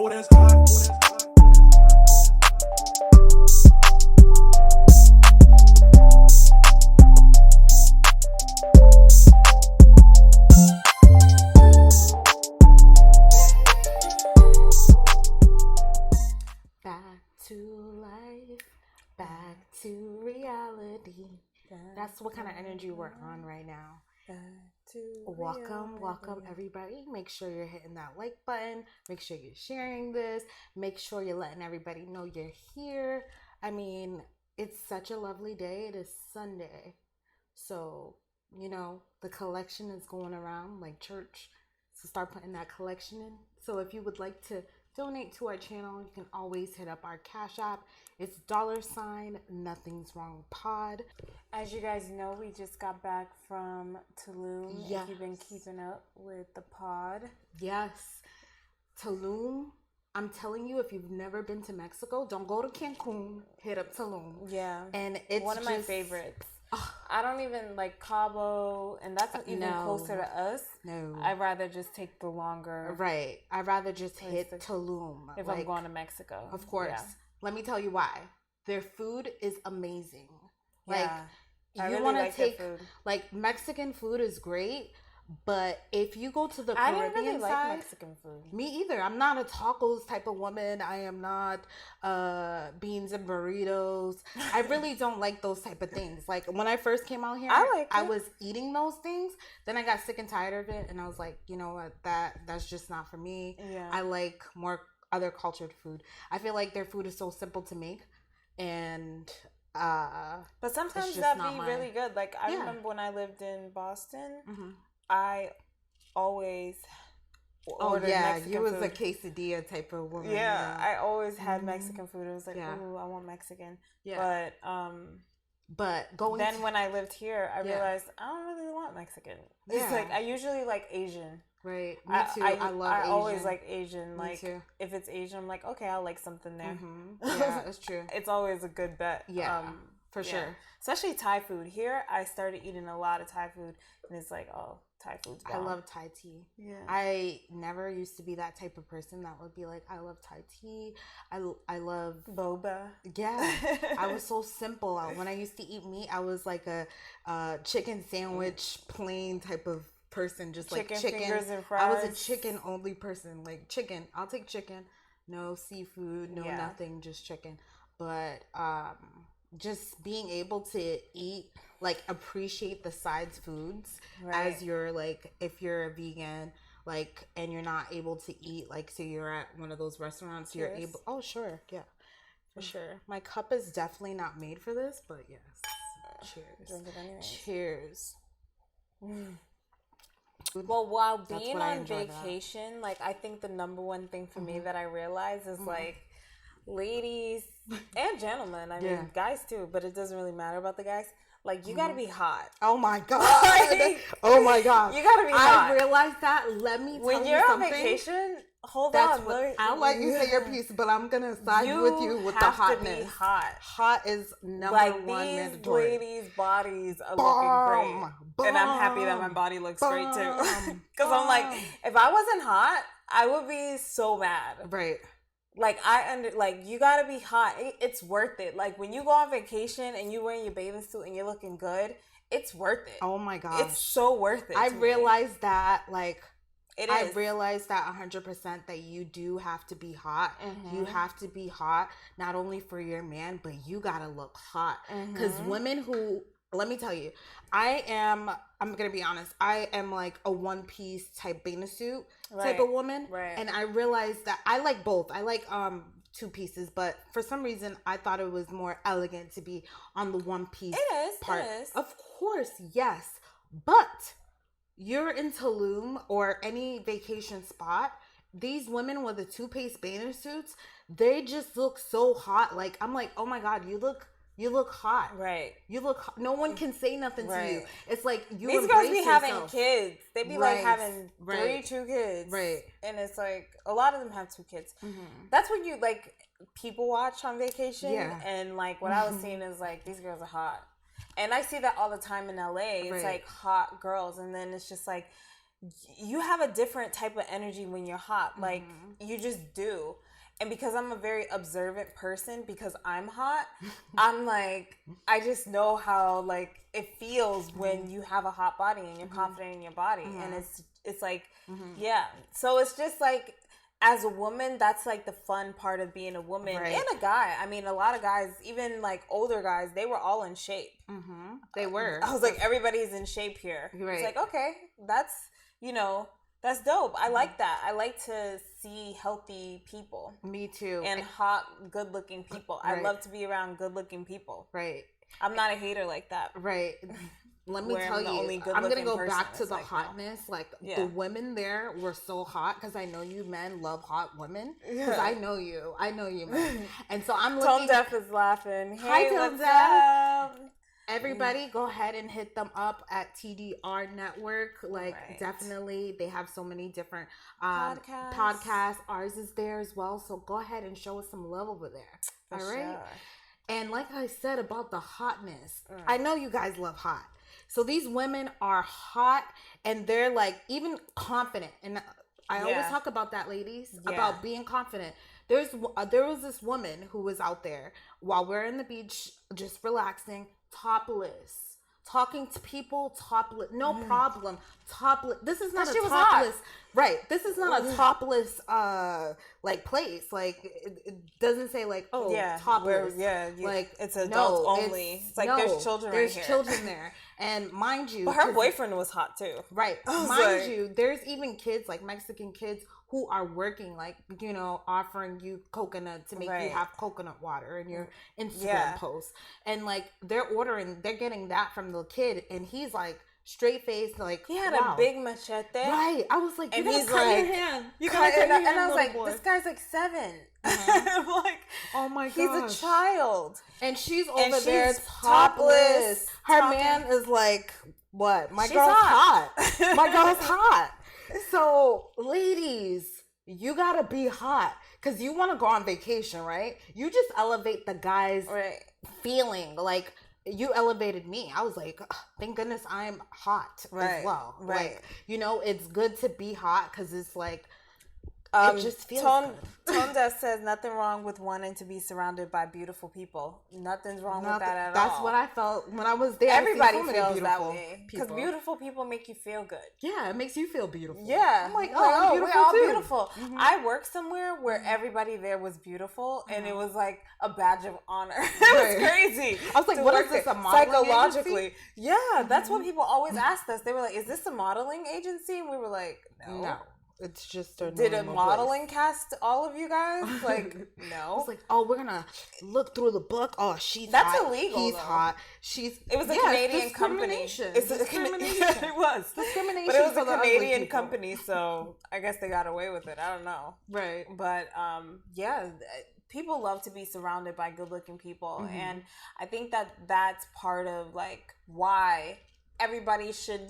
Oh, that's hot. Oh, that's hot. Back to life, back to reality. That's what kind of energy we're on right now. Welcome everybody. Make sure you're hitting that like button. Make sure you're sharing this. Make sure you're letting everybody know you're here. I mean, it's such a lovely day. It is Sunday. So, the collection is going around like church. So start putting that collection in. So if you would like to donate to our channel, you can always hit up our Cash App. It's $Nothing's Wrong Pod. As you guys know, we just got back from Tulum. Yes. If you've been keeping up with the pod. Yes. Tulum. I'm telling you, if you've never been to Mexico, don't go to Cancun. Hit up Tulum. Yeah. And it's one of my favorites. I don't even like Cabo, and that's even closer to us. No. I'd rather just take the longer. Right. I'd rather just hit Tulum. If I'm going to Mexico. Of course. Yeah. Let me tell you why. Their food is amazing. Yeah. Like, you want to take, like, Mexican food is great, but if you go to the Caribbean I didn't really side, like Mexican food. Me either. I'm not a tacos type of woman. I am not beans and burritos. I really don't like those type of things. Like, when I first came out here, I was eating those things. Then I got sick and tired of it, and I was like, you know what, that's just not for me. Yeah. I like more other cultured food. I feel like their food is so simple to make, and but sometimes that'd be really good. Like, I remember when I lived in Boston, I always ordered Mexican you was food. a quesadilla type of woman. Yeah, I always had Mexican food. It was like, ooh, I want Mexican. Yeah. But then when I lived here, I realized I don't really want Mexican. It's like, I usually like Asian. Right. Me too. I love Asian. I always like Asian. Like, Me too. if it's Asian, I'm like, okay, I'll like something there. Yeah, that's true. It's always a good bet. Yeah, for sure. Especially Thai food. Here, I started eating a lot of Thai food, and it's like, oh, Thai food's bomb. I love Thai tea. Yeah. I never used to be that type of person that would be like, I love Thai tea. I love boba. Yeah. I was so simple. When I used to eat meat, I was like a chicken sandwich, plain type of person, just like chicken. Fingers and fries. I was a chicken only person. Like, chicken. I'll take chicken. No seafood, no nothing, just chicken. But just being able to eat, like, appreciate the sides foods as you're, like, if you're a vegan, like, and you're not able to eat, like, so you're at one of those restaurants, you're able, oh, sure, yeah, for sure. My cup is definitely not made for this, but yes. Cheers. Drink it anyways. Cheers. Well, while being on vacation, like, I think the number one thing for me that I realize is, like, ladies and gentlemen, I mean, guys too, but it doesn't really matter about the guys. Like, you gotta be hot. Oh my God. Oh my God. You gotta be hot. I realized that. Let me tell you something. When you're on vacation, hold on. I'll let you say your piece, but I'm gonna side with you with the hotness. You have to be hot. Hot is number one mandatory. These ladies' bodies are looking great. And I'm happy that my body looks great too. Because I'm like, if I wasn't hot, I would be so mad. Right. Like, you gotta be hot. It's worth it. Like, when you go on vacation and you're wearing your bathing suit and you're looking good, it's worth it. Oh my gosh. It's so worth it. I realized that, like, I realized that 100% that you do have to be hot. You have to be hot, not only for your man, but you gotta look hot. Because women who, let me tell you, I'm gonna be honest, I am like a one-piece type bathing suit type of woman. Right. And I realized that I like both. I like two pieces, but for some reason I thought it was more elegant to be on the one piece part. It is. Of course, yes. But you're in Tulum or any vacation spot, these women with the two-piece bathing suits, they just look so hot. Like, I'm like, oh my God, you look hot. Right. You look hot. No one can say nothing to you. It's like these girls be having kids. They be like having 2 kids. Right. And it's like, a lot of them have 2 kids. That's when you, like, people watch on vacation. Yeah. And, like, what I was seeing is, like, these girls are hot. And I see that all the time in LA. It's like hot girls. And then it's just like, you have a different type of energy when you're hot. Like, you just do. And because I'm a very observant person, because I'm hot, I'm like, I just know how, like, it feels when you have a hot body and you're confident in your body. And it's like, yeah. So it's just like, as a woman, that's like the fun part of being a woman and a guy. I mean, a lot of guys, even like older guys, they were all in shape. They were. I was like, everybody's in shape here. It's like, okay, that's, that's dope. I like that. I like to see healthy people. Me too. And hot, good-looking people. I love to be around good-looking people. Right. I'm not a hater like that. Right. Let me tell you, I'm going to go back to the hotness. No. Like, the women there were so hot, because I know you men love hot women. Because I know you. I know you men. And so I'm looking. Tone Deaf is laughing. Hi, Tone Deaf. Everybody, go ahead and hit them up at TDR Network. Like, definitely, they have so many different podcasts. Ours is there as well. So go ahead and show us some love over there. All right? Sure. And like I said about the hotness, I know you guys love hot. So these women are hot, and they're like even confident. And I always talk about that, ladies, about being confident. There was this woman who was out there while we're in the beach, just relaxing, topless, talking to people, topless, no problem, topless. This is not a topless, right? This is not a topless, like place. Like it doesn't say like, oh, topless. Like it's adults only. It's like there's children. There's right children there, and mind you, but her boyfriend was hot too. Right, mind you, there's even kids like Mexican kids who are working, like, offering you coconut to make you have coconut water in your Instagram post. And, like, they're getting that from the kid, and he's, like, straight face, like, he had a big machete. Right. I was like, you gotta cut your hand. And I was like, this guy's, like, 7. I'm like, oh, my God. He's a child. And she's over there topless. Her man is like, what? My girl's hot. My girl's hot. So, ladies, you gotta be hot, because you want to go on vacation, right? You just elevate the guy's feeling. Like, you elevated me. I was like, thank goodness I'm hot as well. Right. Like, it's good to be hot, because it's like, it just feels good. Tone Deaf says nothing wrong with wanting to be surrounded by beautiful people. Nothing's wrong with that at all. That's what I felt when I was there. Everybody feels that way, because beautiful people make you feel good. Yeah, it makes you feel beautiful. Yeah, I'm like, I'm beautiful we're all too. Beautiful. I worked somewhere where everybody there was beautiful, and it was like a badge of honor. It was crazy. I was like, what is this, a modeling psychologically agency? Yeah, that's what people always asked us. They were like, is this a modeling agency? And we were like, no. It's just a Did a modeling cast all of you guys? Like, no. It's like, oh, we're gonna look through the book. Oh, That's hot. Illegal. He's though. Hot. It was a Canadian company. It's discrimination. It was discrimination. But it was a Canadian company, so I guess they got away with it. I don't know. Right. But people love to be surrounded by good-looking people, and I think that's part of like why everybody should,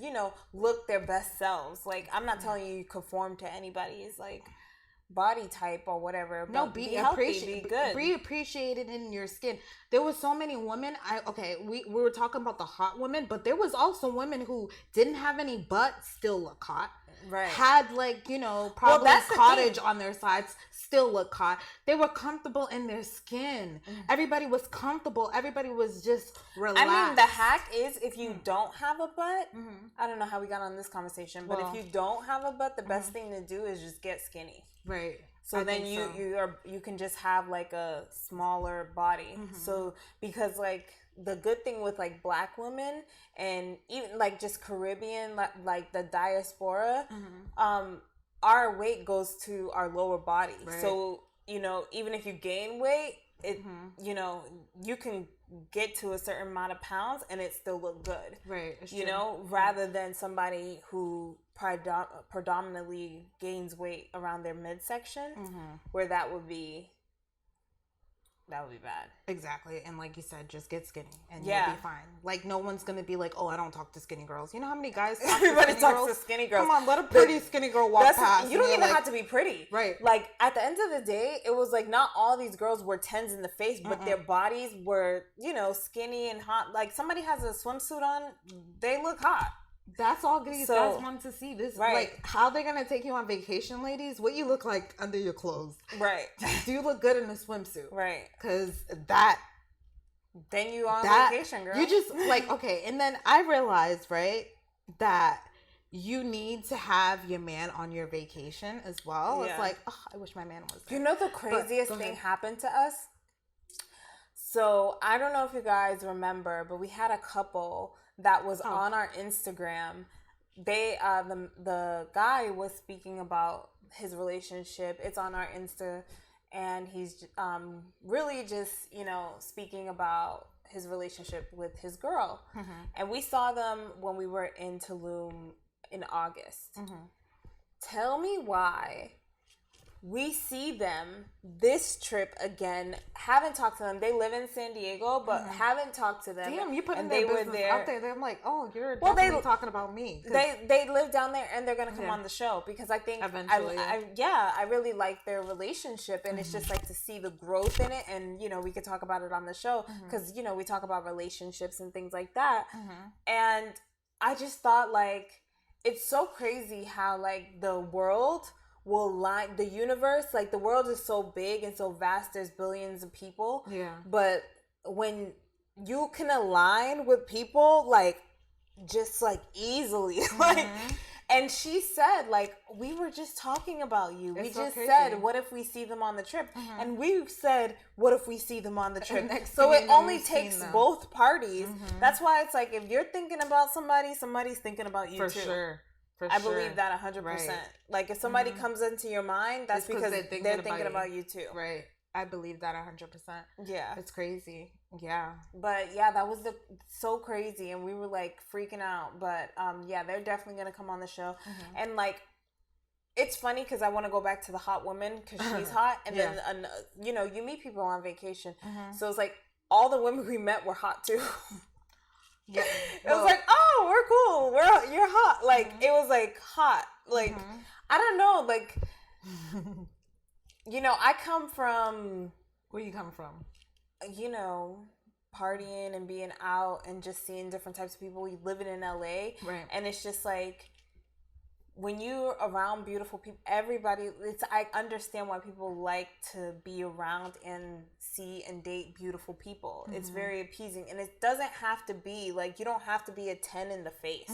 look their best selves. Like, I'm not telling you conform to anybody's like body type or whatever. No, be healthy, be good. Be appreciated in your skin. There was so many women. We were talking about the hot women, but there was also women who didn't have any butt, still look hot. Right. Had like, probably cottage on their sides, still look hot. They were comfortable in their skin. Everybody was comfortable. Everybody was just relaxed. I mean, the hack is if you don't have a butt, I don't know how we got on this conversation, but if you don't have a butt, the best thing to do is just get skinny. Right. So then you can just have like a smaller body. So because like the good thing with like Black women and even like just Caribbean, like the diaspora, our weight goes to our lower body. Right. So, even if you gain weight, you can get to a certain amount of pounds and it still look good. Right. Rather than somebody who predominantly gains weight around their midsection, where that would be bad. Exactly. And like you said, just get skinny and you'll be fine. Like, no one's going to be like, oh, I don't talk to skinny girls. You know how many guys talk Everybody to talks to skinny girls. Come on, let a pretty skinny girl walk past. You don't even have to be pretty. Right. Like, at the end of the day, it was like not all these girls were 10s in the face, but their bodies were, skinny and hot. Like, somebody has a swimsuit on, they look hot. That's all these guys want to see. This, like, how they're gonna take you on vacation, ladies? What you look like under your clothes, right? Do you look good in a swimsuit, right? Because then you on vacation, girl. You just like, okay. And then I realized, right, that you need to have your man on your vacation as well. Yeah. It's like, oh, I wish my man was there. You know, the craziest thing happened to us. So I don't know if you guys remember, but we had a couple that was on our Instagram. They the guy was speaking about his relationship. It's on our Insta, and he's really just, you know, speaking about his relationship with his girl. Mm-hmm. And we saw them when we were in Tulum in August. Mm-hmm. Tell me why we see them this trip again. Haven't talked to them. They live in San Diego, but haven't talked to them. Damn, you putting their business out there. They're like, oh, you're definitely talking about me. They live down there, and they're gonna come on the show because I think eventually, I really like their relationship, and it's just like to see the growth in it, and you know, we could talk about it on the show because you know, we talk about relationships and things like that, and I just thought, like, it's so crazy how, like, the world will line, the universe, like, the world is so big and so vast, there's billions of people, but when you can align with people, like, just like easily, like, and she said, like, we were just talking about you. It's we just said, what if we see them on the trip? And we said, what if we see them on the trip? So it only takes both parties. That's why it's like, if you're thinking about somebody, somebody's thinking about you too. For sure. I believe that 100%. Right. Like, if somebody comes into your mind, that's because they're thinking about you too. Right. I believe that 100%. Yeah. It's crazy. Yeah. But yeah, that was so crazy, and we were like freaking out. But yeah, they're definitely going to come on the show. And like, it's funny because I want to go back to the hot woman because she's hot. And then, you know, you meet people on vacation. So it's like all the women we met were hot too. Yeah, it was like, oh, we're cool. You're hot. Like, it was like hot. Like, I don't know. Like, you know, I come from. Where you come from? You know, partying and being out and just seeing different types of people. We living in LA, right? And it's just like, when you're around beautiful people, everybody, I understand why people like to be around and see and date beautiful people. It's very appeasing, and it doesn't have to be like, you don't have to be a 10 in the face.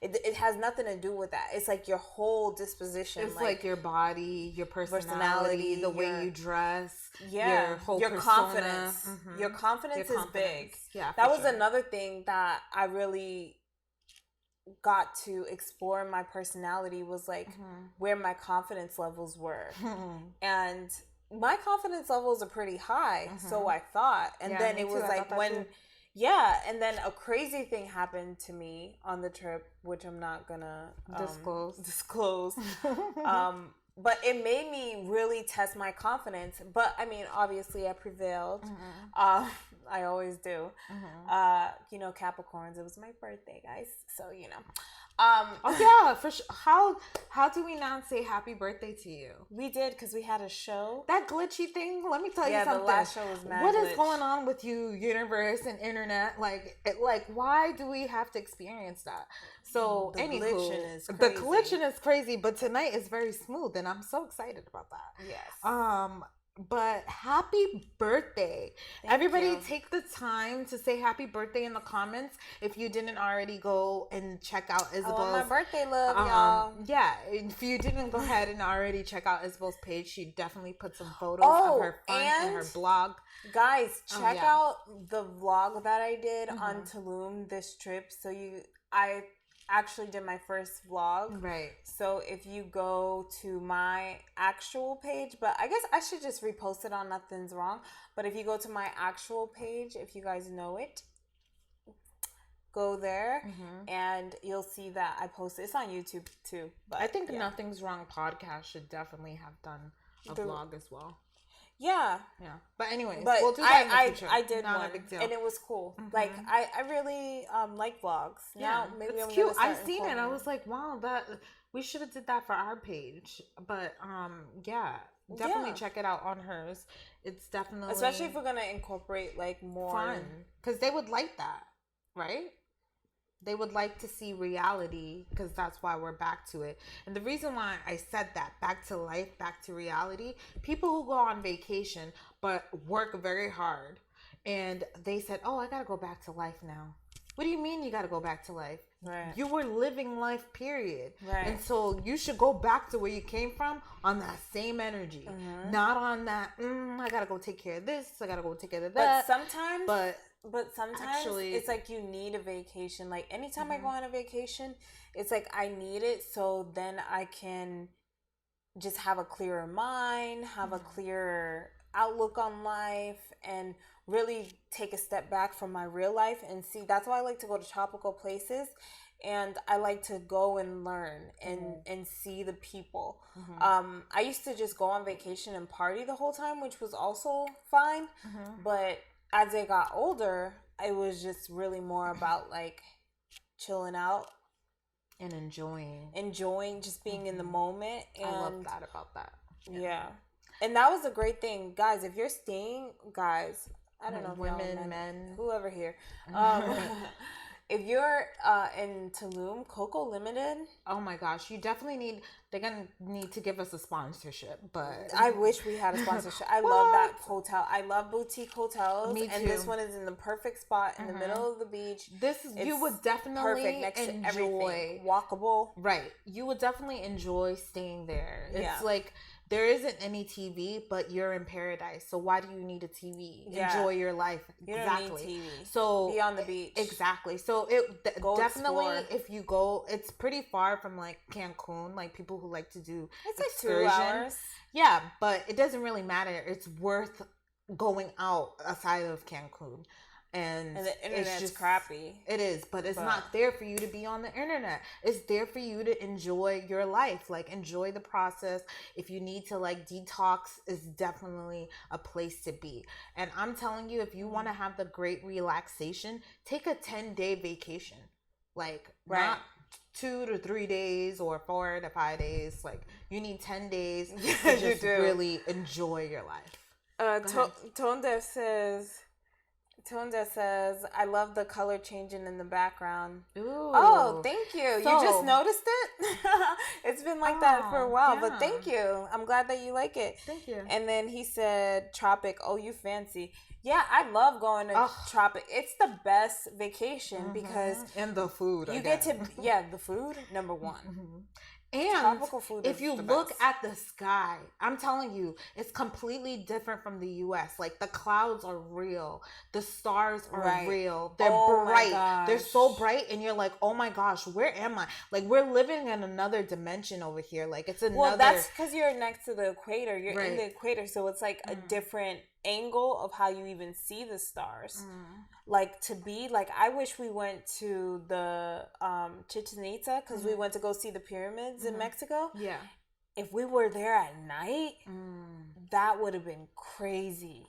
It has nothing to do with that. It's like your whole disposition. It's like your body, your personality, the way you dress, your whole confidence. Your confidence is big. Yeah, that was another thing that I really got to explore in my personality, was like where my confidence levels were. And my confidence levels are pretty high, so I thought. And then it was like when and then a crazy thing happened to me on the trip, which I'm not gonna disclose. But it made me really test my confidence. But I mean, obviously I prevailed. I always do. You know, Capricorns, it was my birthday, guys. So, you know. Oh yeah, for sure. How do we not say happy birthday to you? We did, because we had a show. That glitchy thing, let me tell you something. Yeah, the last show was mad What glitch. Is going on with you, universe and internet? Like, why do we have to experience that? So, the glitching is crazy. The glitching is crazy, but tonight is very smooth, and I'm so excited about that. Yes. But happy birthday. Everybody take the time to say happy birthday in the comments if you didn't already go and check out Isabel's my birthday love, y'all. Yeah, if you didn't go ahead and already check out Isabel's page, she definitely put some photos of her fun in her blog. Guys, check out the vlog that I did on Tulum this trip. So I actually did my first vlog. Right. So if you go to my actual page, but I guess I should just repost it on Nothing's Wrong. But if you go to my actual page, if you guys know it, go there and you'll see that I posted. It's on YouTube too. But I think Nothing's Wrong podcast should definitely have done a vlog as well. Yeah. But anyways, we'll do that in the future. I did one, and it was cool. Like, I really like vlogs. Yeah, now, maybe it's I'm cute. Gonna I seen it. I was like, wow, we should have did that for our page. But definitely check it out on hers. It's definitely, especially if we're gonna incorporate like more fun, because they would like that, right? They would like to see reality, because that's why we're back to it. And the reason why I said that, back to life, back to reality, people who go on vacation but work very hard, and they said, oh, I gotta go back to life now. What do you mean you gotta go back to life? Right. You were living life, period. Right. And so you should go back to where you came from on that same energy. Not on that, I gotta go take care of this, I gotta go take care of that. But sometimes actually, it's like you need a vacation. Like anytime I go on a vacation, it's like I need it so then I can just have a clearer mind, have a clearer outlook on life, and really take a step back from my real life and see. That's why I like to go to tropical places, and I like to go and learn and see the people. I used to just go on vacation and party the whole time, which was also fine, but as I got older, it was just really more about like chilling out and enjoying just being in the moment. And I love that about that. Yeah. And that was a great thing, guys. If you're staying, guys, I don't know if women, men, whoever here, if you're in Tulum, Coco Limited. Oh my gosh, they're gonna need to give us a sponsorship, but I wish we had a sponsorship. I love that hotel. I love boutique hotels. Me too. And this one is in the perfect spot in the middle of the beach. You would definitely perfect next to everything. Walkable. Right. You would definitely enjoy staying there. It's like there isn't any TV, but you're in paradise. So why do you need a TV? Enjoy your life. You don't need TV. So be on the beach. Exactly. So it definitely explore. If you go, it's pretty far from like Cancun. Like people who like to do excursion. Like 2 hours. Yeah, but it doesn't really matter. It's worth going out aside of Cancun. And the internet's crappy. It is, but it's not there for you to be on the internet. It's there for you to enjoy your life, like enjoy the process. If you need to like detox, it's definitely a place to be. And I'm telling you, if you want to have the great relaxation, take a 10-day vacation. Like not 2 to 3 days or 4 to 5 days. Like you need 10 days to just really enjoy your life. Tonda says, I love the color changing in the background. Ooh. Oh, thank you. You just noticed it? It's been like that for a while, but thank you. I'm glad that you like it. Thank you. And then he said, Tropic, oh, you fancy. Yeah, I love going to Tropic. It's the best vacation because... And the food, you get to... Yeah, the food, number one. And if you look at the sky, I'm telling you, it's completely different from the U.S. Like the clouds are real, the stars are real. They're bright. They're so bright, and you're like, oh my gosh, where am I? Like we're living in another dimension over here. Like it's another. Well, that's because you're next to the equator. You're in the equator, so it's like a different angle of how you even see the stars. Like to be like, I wish we went to the Chichen Itza because we went to go see the pyramids in Mexico. Yeah. If we were there at night, that would have been crazy.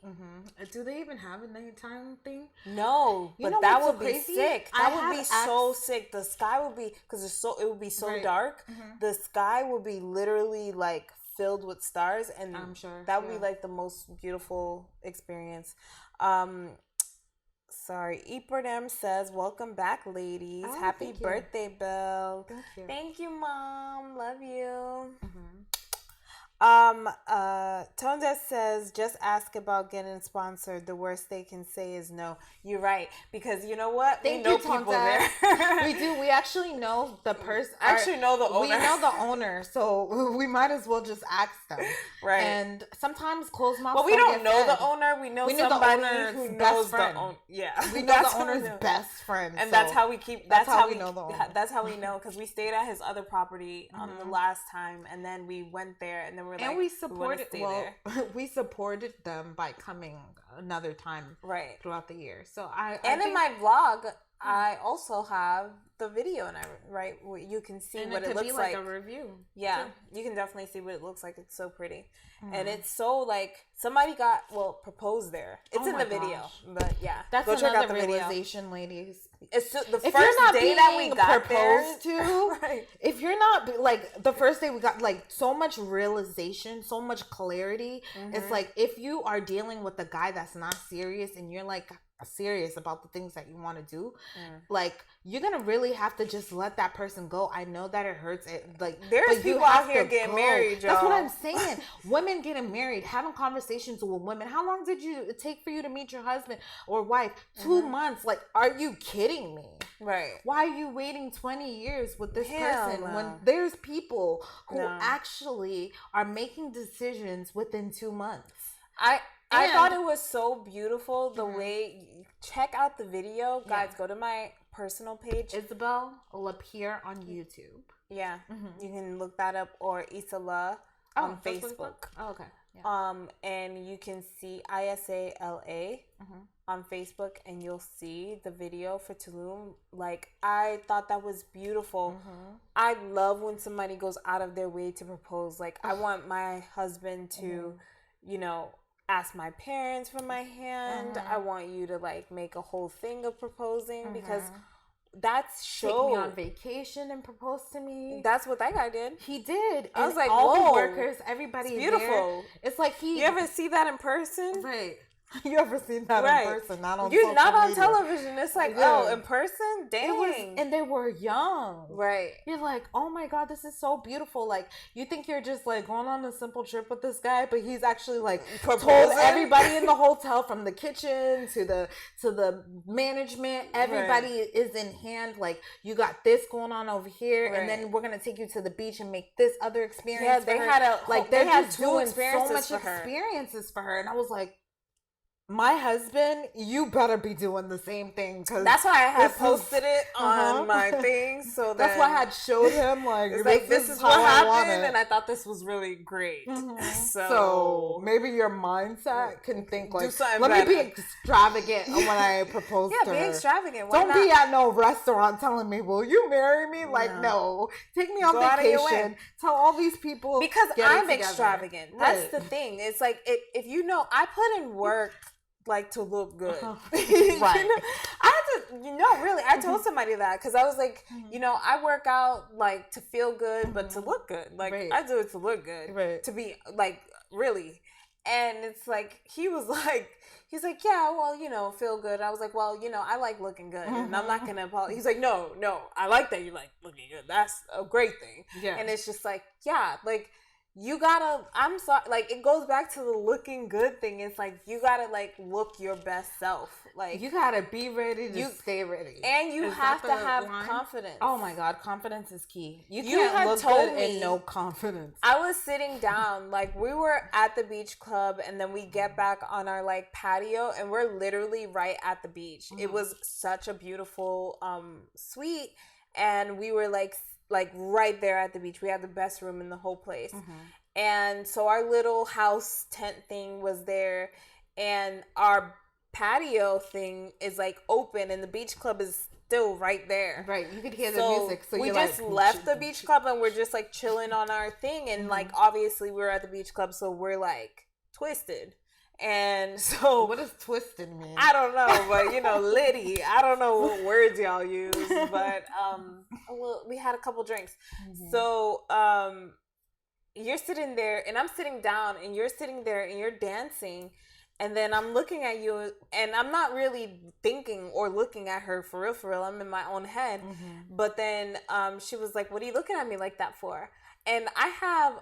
Do they even have a nighttime thing? No, but that would be sick. That would be so sick. The sky would be, because it would be so dark. The sky would be literally like filled with stars, and I'm sure that would be like the most beautiful experience. Sorry, Iperdem says, welcome back, ladies. Happy birthday, Belle. Thank you. Thank you, Mom. Love you. Tonda says, just ask about getting sponsored. The worst they can say is no. You're right, because you know what? We know people there. We do. We actually know the person. Actually know the owner. We know the owner, so we might as well just ask them. Right. And sometimes closed mouths. Well, we don't know the owner. We know somebody who knows the owner. Yeah, we know the owner's best friend, and that's how we keep. That's how we know the owner. That's how we know, because we stayed at his other property the last time, and then we went there, and then we're like, and we supported. We supported them by coming another time throughout the year. So in my vlog, I also have the video, and where you can see what it looks like. A review. Yeah, you can definitely see what it looks like. It's so pretty, and it's so like somebody proposed there. It's in the video, but yeah, that's go check out the realization, ladies. It's the first day that we got proposed to. If you're not like the first day we got like so much realization, so much clarity. It's like if you are dealing with a guy that's not serious and you're like serious about the things that you want to do, like you're gonna really have to just let that person go. I know that it hurts. There's people out here getting married, y'all. That's what I'm saying. Women getting married, having conversations with women. How long did it take for you to meet your husband or wife? 2 months. Like, are you kidding me? Right. Why are you waiting 20 years with this person when there's people who actually are making decisions within 2 months? I thought it was so beautiful the way. Check out the video, guys. Go to my personal page. Isabel will appear on YouTube. Yeah, you can look that up, or Isala on Facebook. Oh, okay. Yeah. And you can see ISALA on Facebook, and you'll see the video for Tulum. Like, I thought that was beautiful. I love when somebody goes out of their way to propose. Like, I want my husband to, you know, ask my parents for my hand. I want you to like make a whole thing of proposing because that's show. Take me on vacation and propose to me. That's what that guy did. He did. I was like, all whoa, the workers, everybody. It's beautiful. There. It's like You ever see that in person? Right. You ever seen that in person? Not on television. It's like, oh, in person? Dang. And they were young. Right. You're like, oh my God, this is so beautiful. Like, you think you're just like going on a simple trip with this guy, but he's actually like told everybody in the hotel, from the kitchen to the management, everybody is in hand. Like, you got this going on over here, and then we're gonna take you to the beach and make this other experience. Yeah, they had two experiences for her, and I was like, my husband, you better be doing the same thing. Cause that's why I had posted it on my thing. So that's why I had showed him this is what happened, and I thought this was really great. So maybe your mindset can think like, let me be extravagant when I propose to her. Yeah, be extravagant. Don't be at no restaurant telling me, will you marry me? Like, no. Take me on vacation. Tell all these people. Because I'm extravagant. That's the thing. It's like, if you know, I put in work like to look good. Right. I had to, really, I told somebody that because I was like, I work out like to feel good, but to look good. Like, I do it to look good, to be like, really. And it's like, he's like, yeah, well, feel good. I was like, well, I like looking good, and I'm not gonna apologize. He's like, no, I like that you like looking good. That's a great thing. Yeah. And it's just like, yeah, like, you gotta, I'm sorry, like, it goes back to the looking good thing. It's like, you gotta, like, look your best self. Like, you gotta be ready to stay ready. And you have to have confidence. Oh my God, confidence is key. You can't look good and no confidence. I was sitting down, like, we were at the beach club, and then we get back on our, like, patio, and we're literally right at the beach. It was such a beautiful suite, and we were, like right there at the beach. We had the best room in the whole place. And so our little house tent thing was there, and our patio thing is like open, and the beach club is still right there. Right. You could hear the music. So we just left the beach club, and we're just like chilling on our thing. And like, obviously we were at the beach club, so we're like twisted. And so, what does twisted mean? I don't know, but litty. I don't know what words y'all use, but well, we had a couple drinks. So you're sitting there, and I'm sitting down, and you're sitting there, and you're dancing, and then I'm looking at you, and I'm not really thinking or looking at her for real. I'm in my own head. But then she was like, "What are you looking at me like that for?" And I have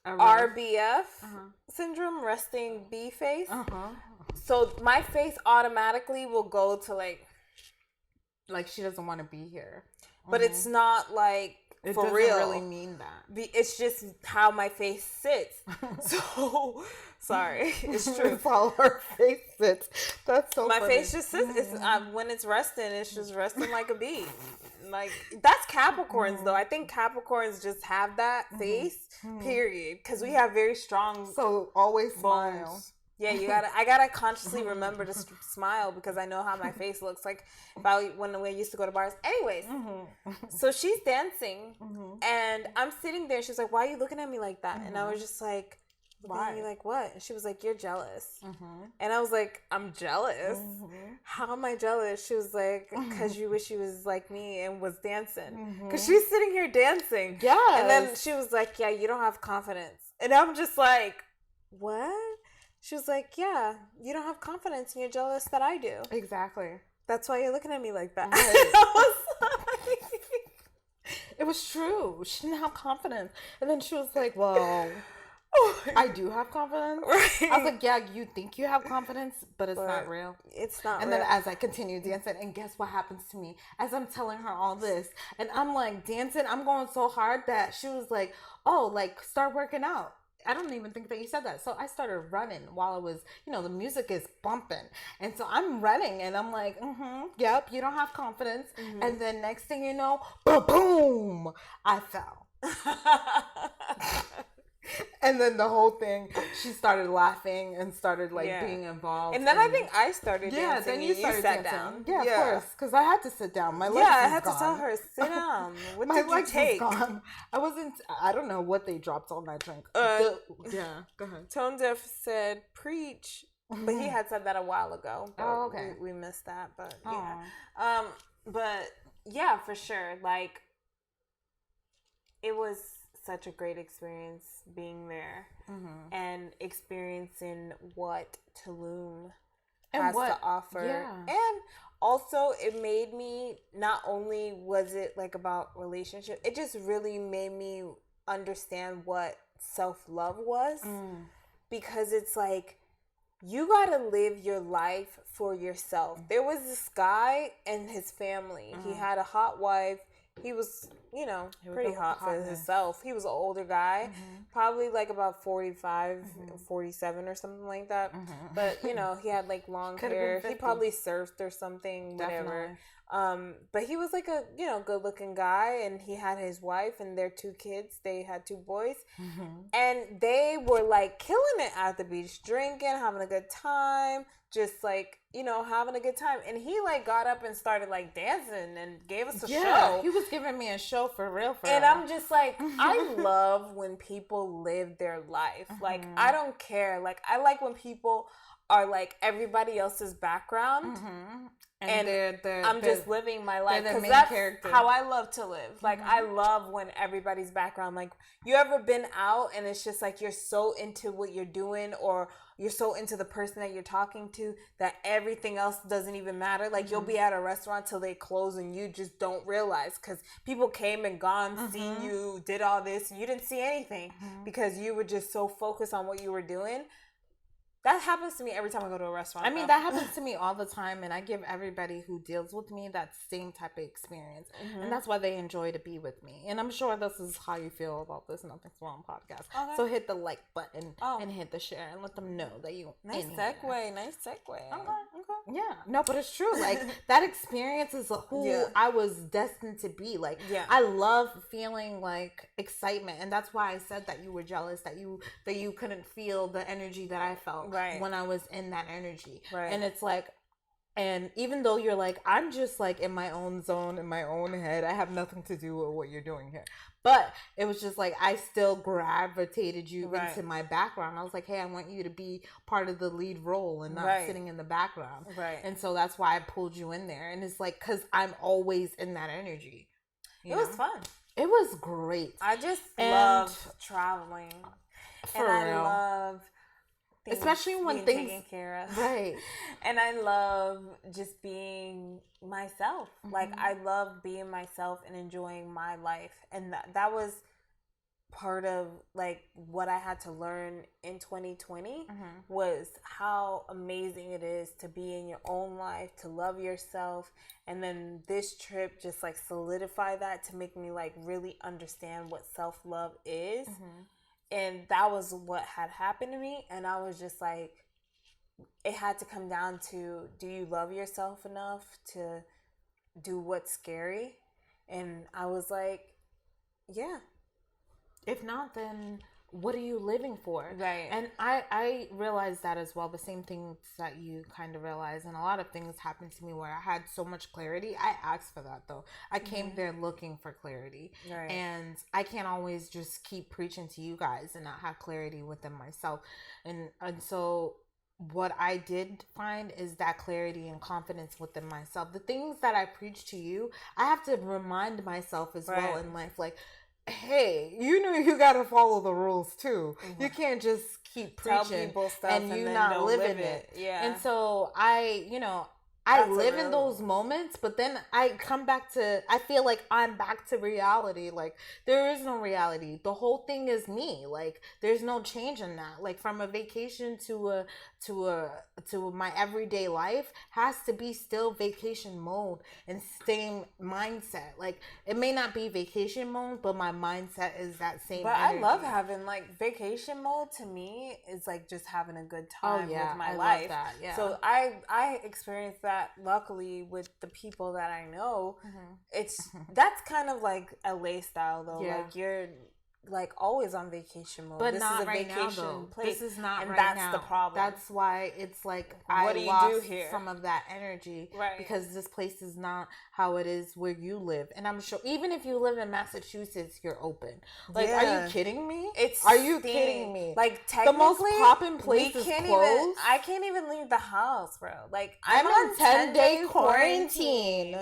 RBF syndrome, resting B face. So my face automatically will go to like she doesn't want to be here. But it's not like it for doesn't real. Really mean that. It's just how my face sits. So sorry, it's true. It's how her face sits. That's so my funny. face just sits. When it's resting, it's just resting like a bee. Like, that's Capricorns though. I think Capricorns just have that face, period, because we have very strong. So always smile. Yeah, I gotta consciously remember to smile because I know how my face looks like when we used to go to bars. Anyways, so she's dancing, and I'm sitting there. She's like, "Why are you looking at me like that?" And I was just like, "Why?" You like, what? And she was like, "You're jealous." And I was like, "I'm jealous? How am I jealous?" She was like, "Because you wish you was like me and was dancing." Because she's sitting here dancing. Yeah. And then she was like, "Yeah, you don't have confidence." And I'm just like, what? She was like, yeah, you don't have confidence and you're jealous that I do. Exactly. That's why you're looking at me like that. Right. It was true. She didn't have confidence. And then she was like, well, I do have confidence. Right. I was like, yeah, you think you have confidence, but it's not real. It's not and real. And then as I continue dancing, and guess what happens to me? As I'm telling her all this, and I'm like dancing, I'm going so hard that she was like, oh, like start working out. I don't even think that you said that. So I started running while it was, the music is bumping. And so I'm running and I'm like, yep, you don't have confidence. Mm-hmm. And then next thing you know, boom, I fell. And then the whole thing, she started laughing and started being involved. And then I think I started dancing. Yeah, then you sat dancing. Down. Yeah, of course, because I had to sit down. My legs I had to tell her, sit down. What did you take? Gone. I don't know what they dropped on that drink. Go ahead. Tone Deaf said, preach. But he had said that a while ago. Oh, okay. We missed that, but yeah. But yeah, for sure. Like, it was such a great experience being there and experiencing what Tulum has to offer. Yeah. And also it made me, not only was it like about relationship, it just really made me understand what self-love was. Because it's like, you gotta live your life for yourself. There was this guy and his family. He had a hot wife. He was, pretty hot for himself. He was an older guy, probably like about 45, 47 or something like that. But, he had like long hair. He probably surfed or something, whatever. But he was like a, good looking guy, and he had his wife and their 2 kids. They had 2 boys, and they were like killing it at the beach, drinking, having a good time, just like, having a good time. And he like got up and started like dancing and gave us a show. He was giving me a show for real. And I'm just like, I love when people live their life. Like, I don't care. Like, I like when people are like everybody else's background. And I'm just living my life, because that's how I love to live. Like, I love when everybody's background, like, you ever been out and it's just like you're so into what you're doing, or you're so into the person that you're talking to that everything else doesn't even matter. Like, you'll be at a restaurant till they close and you just don't realize, because people came and gone, seen you, did all this, and you didn't see anything because you were just so focused on what you were doing. That happens to me every time I go to a restaurant. I mean, that happens to me all the time, and I give everybody who deals with me that same type of experience. And that's why they enjoy to be with me. And I'm sure this is how you feel about this Nothing's Wrong podcast. Okay. So hit the like button and hit the share and let them know that you Nice segue. Okay. Yeah. No, but it's true. Like, that experience is who I was destined to be. Like, I love feeling like excitement, and that's why I said that you were jealous, that you couldn't feel the energy that I felt. Right. When I was in that energy. Right. And it's like, and even though you're like, I'm just like in my own zone, in my own head, I have nothing to do with what you're doing here. But it was just like, I still gravitated you into my background. I was like, hey, I want you to be part of the lead role and not sitting in the background. Right. And so that's why I pulled you in there. And it's like, because I'm always in that energy. It was fun. It was great. I just love traveling. For real. I love... especially when things taken care of, right? And I love just being myself. Like, I love being myself and enjoying my life, and that was part of like what I had to learn in 2020 was how amazing it is to be in your own life, to love yourself. And then this trip just like solidified that to make me like really understand what self-love is. And that was what had happened to me. And I was just like, it had to come down to, do you love yourself enough to do what's scary? And I was like, yeah. If not, then what are you living for? Right. And I realized that as well, the same things that you kind of realize. And a lot of things happened to me where I had so much clarity. I asked for that, though. I came there looking for clarity. Right. And I can't always just keep preaching to you guys and not have clarity within myself. And so what I did find is that clarity and confidence within myself. The things that I preach to you, I have to remind myself as well in life, like, hey, you gotta follow the rules too. You can't just keep tell preaching people stuff and you not living it. Yeah. And so I live in those moments, but then I come back to, I feel like I'm back to reality. Like, there is no reality. The whole thing is me. Like, there's no change in that. Like, from a vacation to my everyday life has to be still vacation mode and same mindset. Like, it may not be vacation mode, but my mindset is that same But energy. I love having, like, vacation mode to me is like just having a good time with my life. Love that. Yeah. So I experienced that luckily with the people that I know. That's kind of like LA style though. Yeah. Like, you're like always on vacation mode. But this not is a right vacation now, though. place. This is not and right that's now. The problem. That's why it's like what do you do here? Some of that energy, right? Because this place is not how it is where you live. And I'm sure even if you live in Massachusetts, you're open. Like, are you kidding me? Are you kidding me? Like, technically, the most poppin' place is closed. I can't even leave the house, bro. Like, I'm on 10-day quarantine.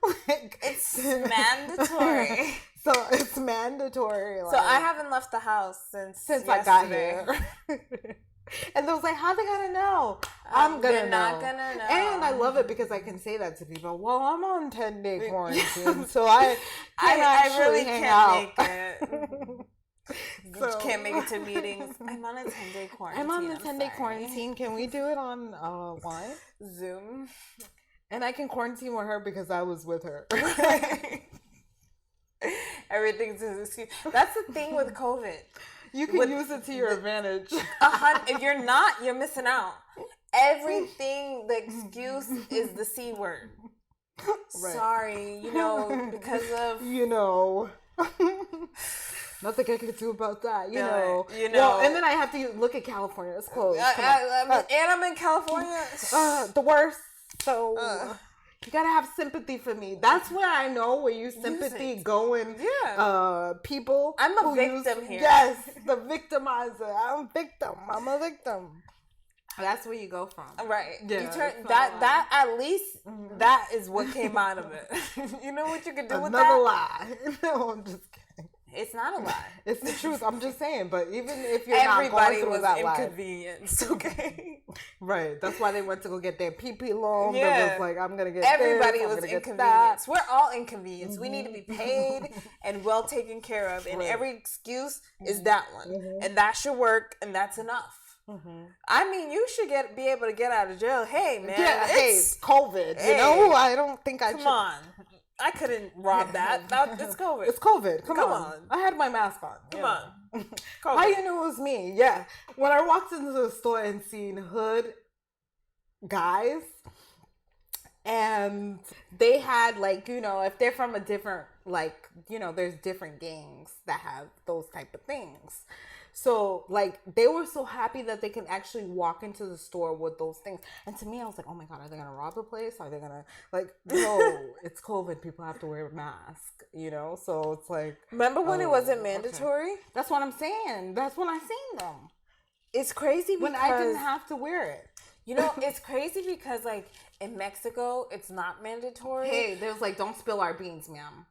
Like, it's mandatory. So it's mandatory. So I haven't left the house since yesterday. I got here. And they was like, how they gonna know? I'm gonna know. They're not gonna know. And I love it because I can say that to people. Well, I'm on 10-day quarantine, so I really can't out. Make it. So, can't make it to meetings. I'm on a 10-day quarantine. I'm on the 10-day quarantine. Can we do it on what? Zoom. And I can quarantine with her because I was with her. Everything's an excuse. That's the thing with COVID. You can use it to your advantage. If you're not, you're missing out. Everything, the excuse is the C word. Right. Sorry, because of... Nothing I can do about that, you know. Well, and then I have to look at California. It's closed. And I'm in California. The worst. So... you gotta have sympathy for me. That's where I know where you sympathy going. Yeah. People. I'm a victim here. Yes, the victimizer. I'm a victim. That's where you go from. Right. Yeah, you turn that at least that is what came out of it. You know what you could do with that? Another lie. No, I'm just kidding. It's not a lie. It's the truth. I'm just saying. But even if you're not going through that lie. Everybody was inconvenienced, okay? Right. That's why they went to go get their PP loan. Yeah. It was like, I'm going to get everybody this, was inconvenienced. We're all inconvenienced. We need to be paid and well taken care of. And every excuse is that one. And that should work. And that's enough. I mean, you should be able to get out of jail. Hey, man. Yeah, it's COVID. Hey, I don't think I should. Come on. I couldn't rob that. It's COVID. It's COVID. Come on. I had my mask on. Come on. COVID. How you knew it was me? Yeah. When I walked into the store and seen hood guys, and they had if they're from a different there's different gangs that have those type of things. So, they were so happy that they can actually walk into the store with those things. And to me, I was like, oh my God, are they going to rob the place? Are they going to, no, it's COVID. People have to wear a mask, So it's like. Remember when it wasn't mandatory? Okay. That's what I'm saying. That's when I seen them. It's crazy because. When I didn't have to wear it. It's crazy because, in Mexico, it's not mandatory. Hey, there's don't spill our beans, ma'am.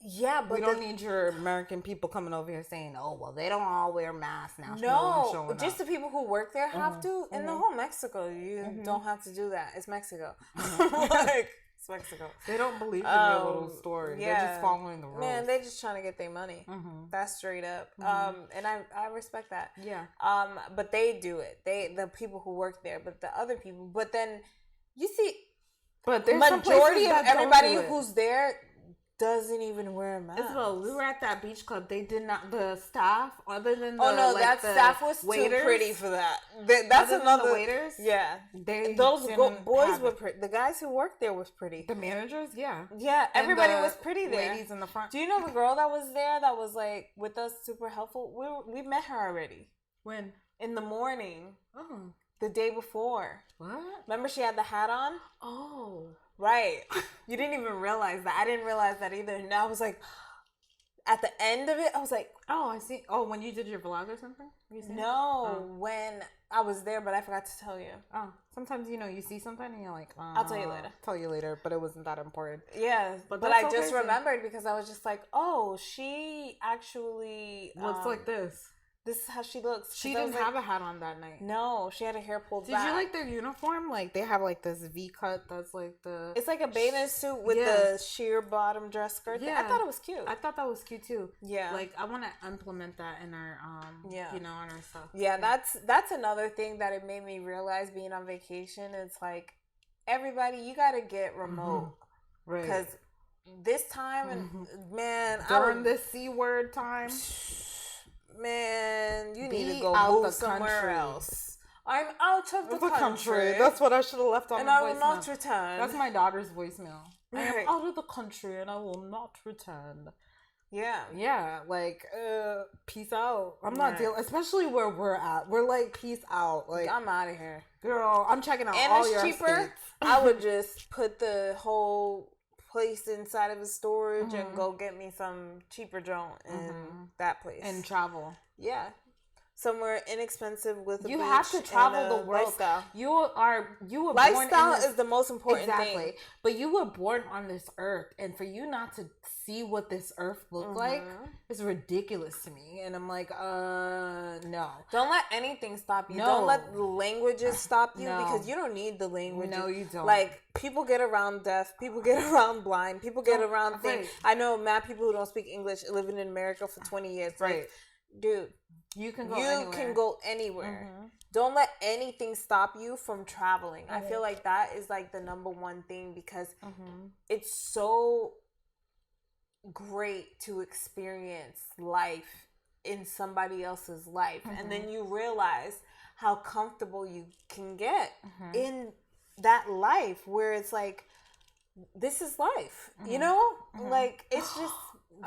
Yeah, but we don't need your American people coming over here saying, "Oh, well, they don't all wear masks now." No, just the people who work there have to. In the whole Mexico, you don't have to do that. It's Mexico. It's Mexico. They don't believe in your little story. Yeah. They're just following the rules. Man, they're just trying to get their money. That's straight up. And I respect that. Yeah. But they do it. The people who work there, but the other people. But then you see, but there's majority of everybody who's there doesn't even wear a mask. Well, we were at that beach club. They did not. The staff, other than that staff was waiters, too pretty for that. That's another. The waiters, yeah. Those boys were pretty. The guys who worked there was pretty. The managers, yeah, everybody was pretty there. Ladies in the front. Do you know the girl that was there that was with us, super helpful? We met her already. When? In the morning. Oh. The day before. What? Remember she had the hat on? Oh. Right. You didn't even realize that. I didn't realize that either. And I was like, at the end of it, I was like, oh, I see. Oh, when you did your vlog or something? When I was there, but I forgot to tell you. Oh, sometimes, you see something and you're like, I'll tell you later. Tell you later, but it wasn't that important. Yeah, but I just remembered because I was just like, oh, she actually... looks like this. this is how she looks. She didn't have a hat on that night. No, she had her hair pulled back. Did you like their uniform? Like, they have, like, this V-cut that's, like, It's like a bathing suit with the sheer bottom dress skirt. Yeah. I thought it was cute. I thought that was cute, too. Yeah. Like, I want to implement that in our, you know, on our stuff. Yeah, that's another thing that it made me realize being on vacation. It's like, everybody, you got to get remote. Right. Because this time, and man, during this C word time, man, you need to go move somewhere else. I'm out of the country. That's what I should have left on and the voicemail. And I will not return. That's my daughter's voicemail. I am out of the country and I will not return. Yeah. Yeah, like, peace out. I'm not dealing, especially where we're at. We're like, peace out. Like, I'm out of here. Girl, I'm checking out all your cheaper. States. I would just put the whole place inside of a storage and go get me some cheaper joint in that place. And travel. Yeah. Somewhere inexpensive with a you have to travel the world. Lifestyle. You were lifestyle born in is the most important thing. But you were born on this earth, and for you not to see what this earth looked like is ridiculous to me. And I'm like, no. Don't let anything stop you. No. Don't let the languages stop you because you don't need the language. No, you don't. Like, people get around deaf, people get around blind, people get around things. I know mad people who don't speak English living in America for 20 years. Right. Like, dude. You can go anywhere. Don't let anything stop you from traveling. I feel like that is like the number one thing because it's so great to experience life in somebody else's life. And then you realize how comfortable you can get in that life where it's like, this is life, you know? Like, it's just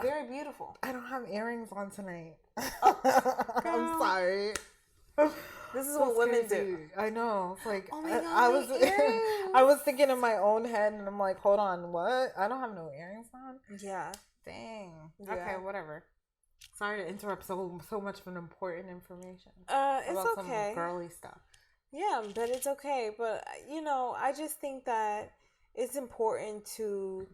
very beautiful. I don't have earrings on tonight. I'm sorry. This is what women do. I know. It's like, oh my God, I was thinking in my own head, and I'm like, hold on, what? I don't have no earrings on? Yeah. Dang. Yeah. Okay, whatever. Sorry to interrupt so much of an important information. It's about okay. Some girly stuff. Yeah, but it's okay. But, you know, I just think that it's important to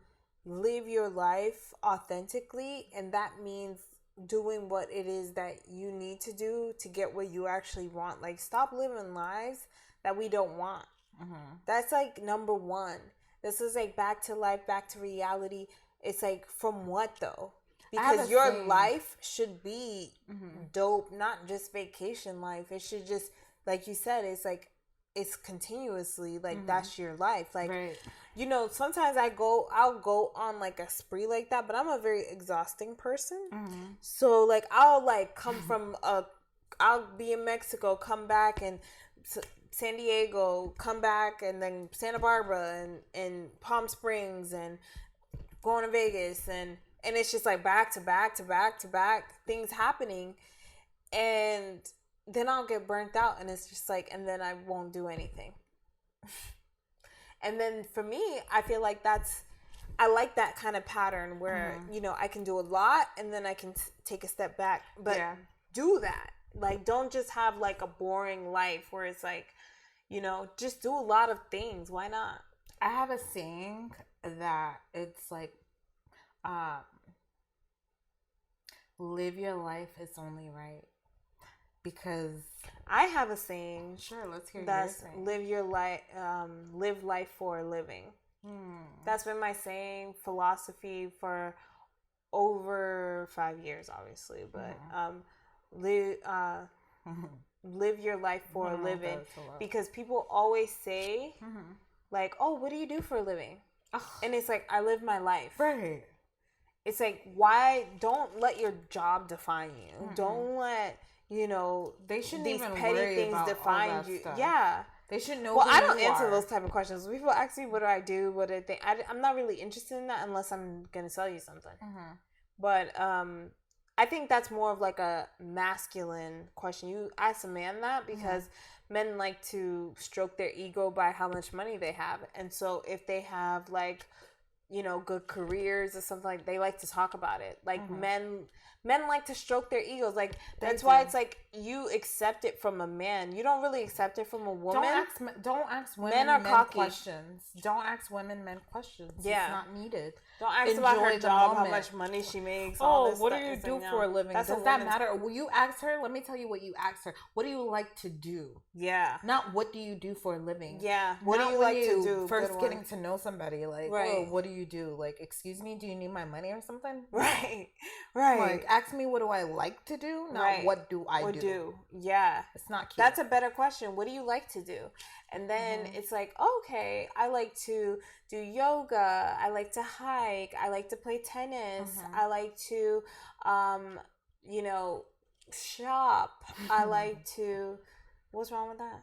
live your life authentically, and that means doing what it is that you need to do to get what you actually want. Like, stop living lives that we don't want. That's like number one. This is like back to life, back to reality. It's like, from what though? Because your life should be dope, not just vacation life. It should just, like you said, it's like, it's continuously like that's your life. Like, you know, sometimes I'll go on like a spree like that, but I'm a very exhausting person. So like, I'll like come from I'll be in Mexico, come back, and San Diego, come back, and then Santa Barbara and Palm Springs, and going to Vegas, and it's just like back to back to back to back things happening, and then I'll get burnt out, and it's just like, and then I won't do anything. And then for me, I feel like I like that kind of pattern where, you know, I can do a lot and then I can take a step back, but do that. Like, don't just have like a boring life where it's like, you know, just do a lot of things. Why not? I have a saying that it's like, live your life, it's only right. Because I have a saying. Sure, let's hear that's your saying. Live life for a living. That's been my saying, philosophy for over 5 years, obviously. But live your life for a living, because people always say, like, "Oh, what do you do for a living?" And it's like, I live my life. Right. It's like, why? Don't let your job define you. Don't let, you know, they shouldn't these even petty worry things about define all that you. stuff. Yeah. They should know. Well, I don't answer those type of questions. People ask me, what do I do? What do I think? I'm not really interested in that unless I'm going to sell you something. But I think that's more of like a masculine question. You ask a man that because men like to stroke their ego by how much money they have. And so if they have like good careers or something, like they like to talk about it. Like men like to stroke their egos. Like that's why it's like you accept it from a man. You don't really accept it from a woman. Don't ask women men questions. Don't ask women men questions. Yeah. It's not needed. Don't ask about her job, how much money she makes. What do you do for a living? Does that matter? Will you ask her? Let me tell you what you ask her. What do you like to do? Yeah. Not what do you do for a living? Yeah. What do you like to do? First getting to know somebody, like, oh, what do you do? Like, excuse me, do you need my money or something? Right. Like, ask me what do I like to do, not what do I do. Yeah. It's not cute. That's a better question. What do you like to do? And then it's like, okay, I like to do yoga. I like to hike. I like to play tennis. I like to, shop. I like to, what's wrong with that?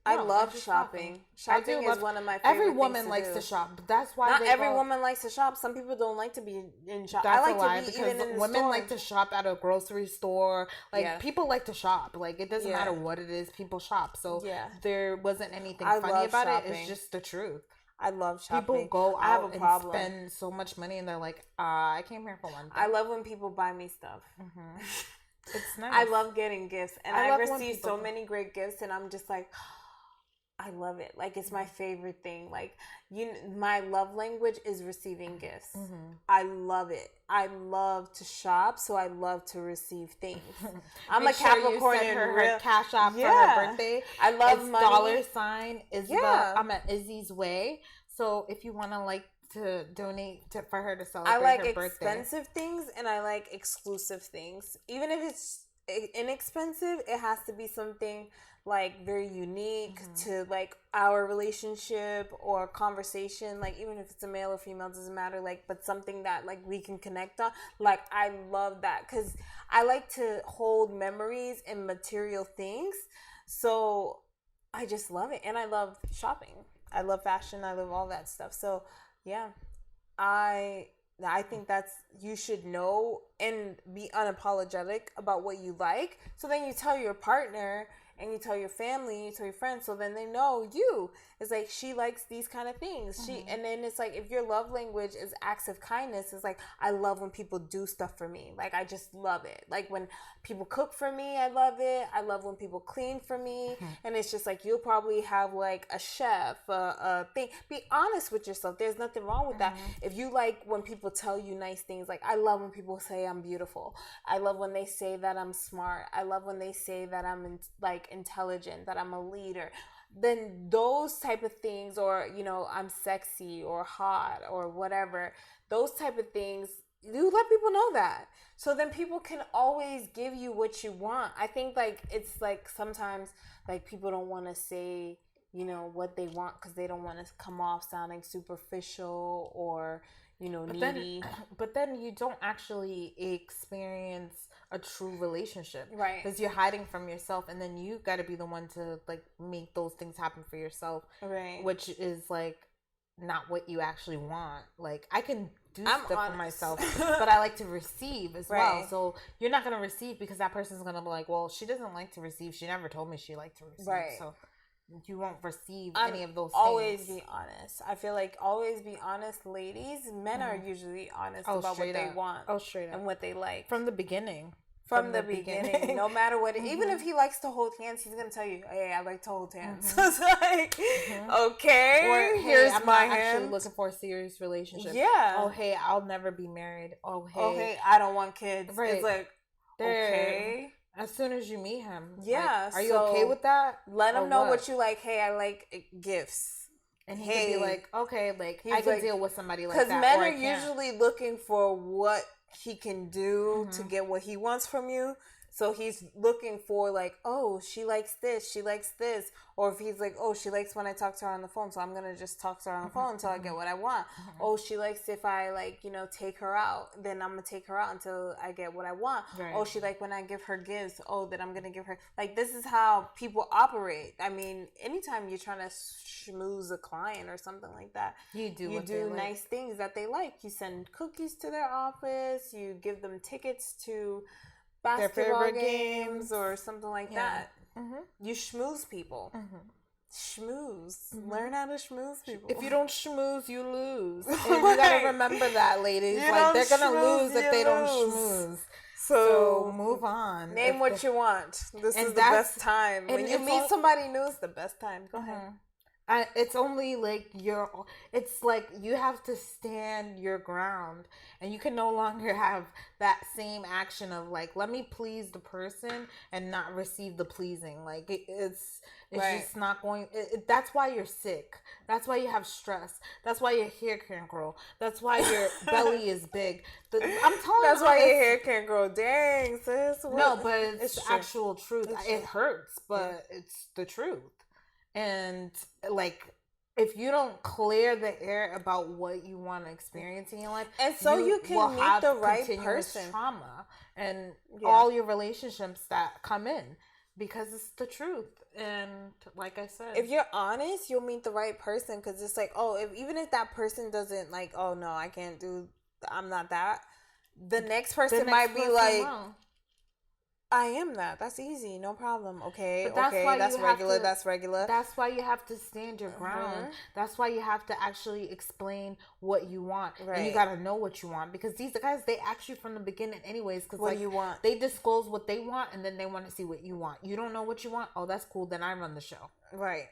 I love shopping. Shopping is one of my favorite things. Every woman likes to shop. But that's why not every woman likes to shop. Some people don't like to be in shop. I like to be even in the women like to shop at a grocery store. Like people like to shop. Like it doesn't matter what it is. People shop. So there wasn't anything funny about it. It's just the truth. I love shopping. People go out and spend so much money and they're like, I came here for one thing. I love when people buy me stuff. It's nice. I love getting gifts. And I receive so many great gifts and I'm just like, I love it. Like, it's my favorite thing. Like, my love language is receiving gifts. I love it. I love to shop, so I love to receive things. I'm a Capricorn. You send her cash app for her birthday. I love money. $$ I'm at Izzy's Way. So if you want to donate for her to celebrate her birthday. I like expensive things and I like exclusive things. Even if it's inexpensive, it has to be something like very unique to like our relationship or conversation. Like even if it's a male or female, doesn't matter. Like, but something that like we can connect on. Like I love that because I like to hold memories and material things. So I just love it, and I love shopping. I love fashion. I love all that stuff. So yeah, I think that's, you should know and be unapologetic about what you like. So then you tell your partner and you tell your family, you tell your friends, so then they know you. It's like, she likes these kind of things. And then it's like, if your love language is acts of kindness, it's like, I love when people do stuff for me. Like, I just love it. Like, when people cook for me, I love it. I love when people clean for me. And it's just like, you'll probably have like a chef, a thing. Be honest with yourself. There's nothing wrong with that. If you like when people tell you nice things, like, I love when people say I'm beautiful. I love when they say that I'm smart. I love when they say that I'm intelligent, that I'm a leader. Then those type of things, or I'm sexy or hot or whatever, those type of things, you let people know that, so then people can always give you what you want. I think like it's like sometimes like people don't want to say what they want because they don't want to come off sounding superficial or needy. But then you don't actually experience a true relationship, right? Because you're hiding from yourself, and then you got to be the one to like make those things happen for yourself, right? Which is like not what you actually want. Like, I can do stuff for myself, but I like to receive as well. So you're not gonna receive because that person's gonna be like, well, she doesn't like to receive. She never told me she liked to receive, right? So you won't receive any of those things. Always be honest. I feel like always be honest, ladies. Men are usually honest about what they want. Straight up. And what they like. From the beginning. From the beginning. No matter what. Even if he likes to hold hands, he's going to tell you, hey, I like to hold hands. So it's like, okay, or, hey, here's my hand. I'm actually looking for a serious relationship. Yeah. Oh, hey, I'll never be married. Oh, hey, I don't want kids. Right. It's like, okay. As soon as you meet him. Yeah. Like, are you okay with that? Let him know what you like. Hey, I like gifts. And he can be like, okay, like, I can deal with somebody like that. Because men are usually looking for what he can do to get what he wants from you. So he's looking for like, oh, she likes this, she likes this. Or if he's like, oh, she likes when I talk to her on the phone, so I'm going to just talk to her on the phone until I get what I want. Oh, she likes if I like, take her out, then I'm going to take her out until I get what I want. Right. Oh, she like when I give her gifts, oh, then I'm going to give her. Like, this is how people operate. I mean, anytime you're trying to schmooze a client or something like that, you do nice things that they like. You send cookies to their office, you give them tickets to basketball games or something like that. You schmooze people. schmooze. Learn how to schmooze people. If you don't schmooze, you lose. And you gotta remember that, ladies. Like, they're gonna lose if they don't schmooze. So move on. Name what you want. This is the best time. When you meet somebody new, it's the best time. Go ahead. It's only like it's like you have to stand your ground, and you can no longer have that same action of like, let me please the person and not receive the pleasing. Like it's just not going. That's why you're sick. That's why you have stress. That's why your hair can't grow. That's why your belly is big. I'm telling you. That's why your hair can't grow. Dang, sis. No, but it's actual truth. It hurts, but it's the truth. And like, if you don't clear the air about what you want to experience in your life, and so you can meet the right person, trauma and all your relationships that come in, because it's the truth. And like I said, if you're honest, you'll meet the right person, because it's like, even if that person doesn't like, oh no, I can't do, I'm not that. The next person might be like, I am that. That's easy. No problem. Okay. That's regular. That's regular. That's why you have to stand your ground. That's why you have to actually explain what you want. Right. And you got to know what you want, because these guys, they ask you from the beginning anyways. Because what do you want? They disclose what they want, and then they want to see what you want. You don't know what you want? Oh, that's cool. Then I run the show. Right.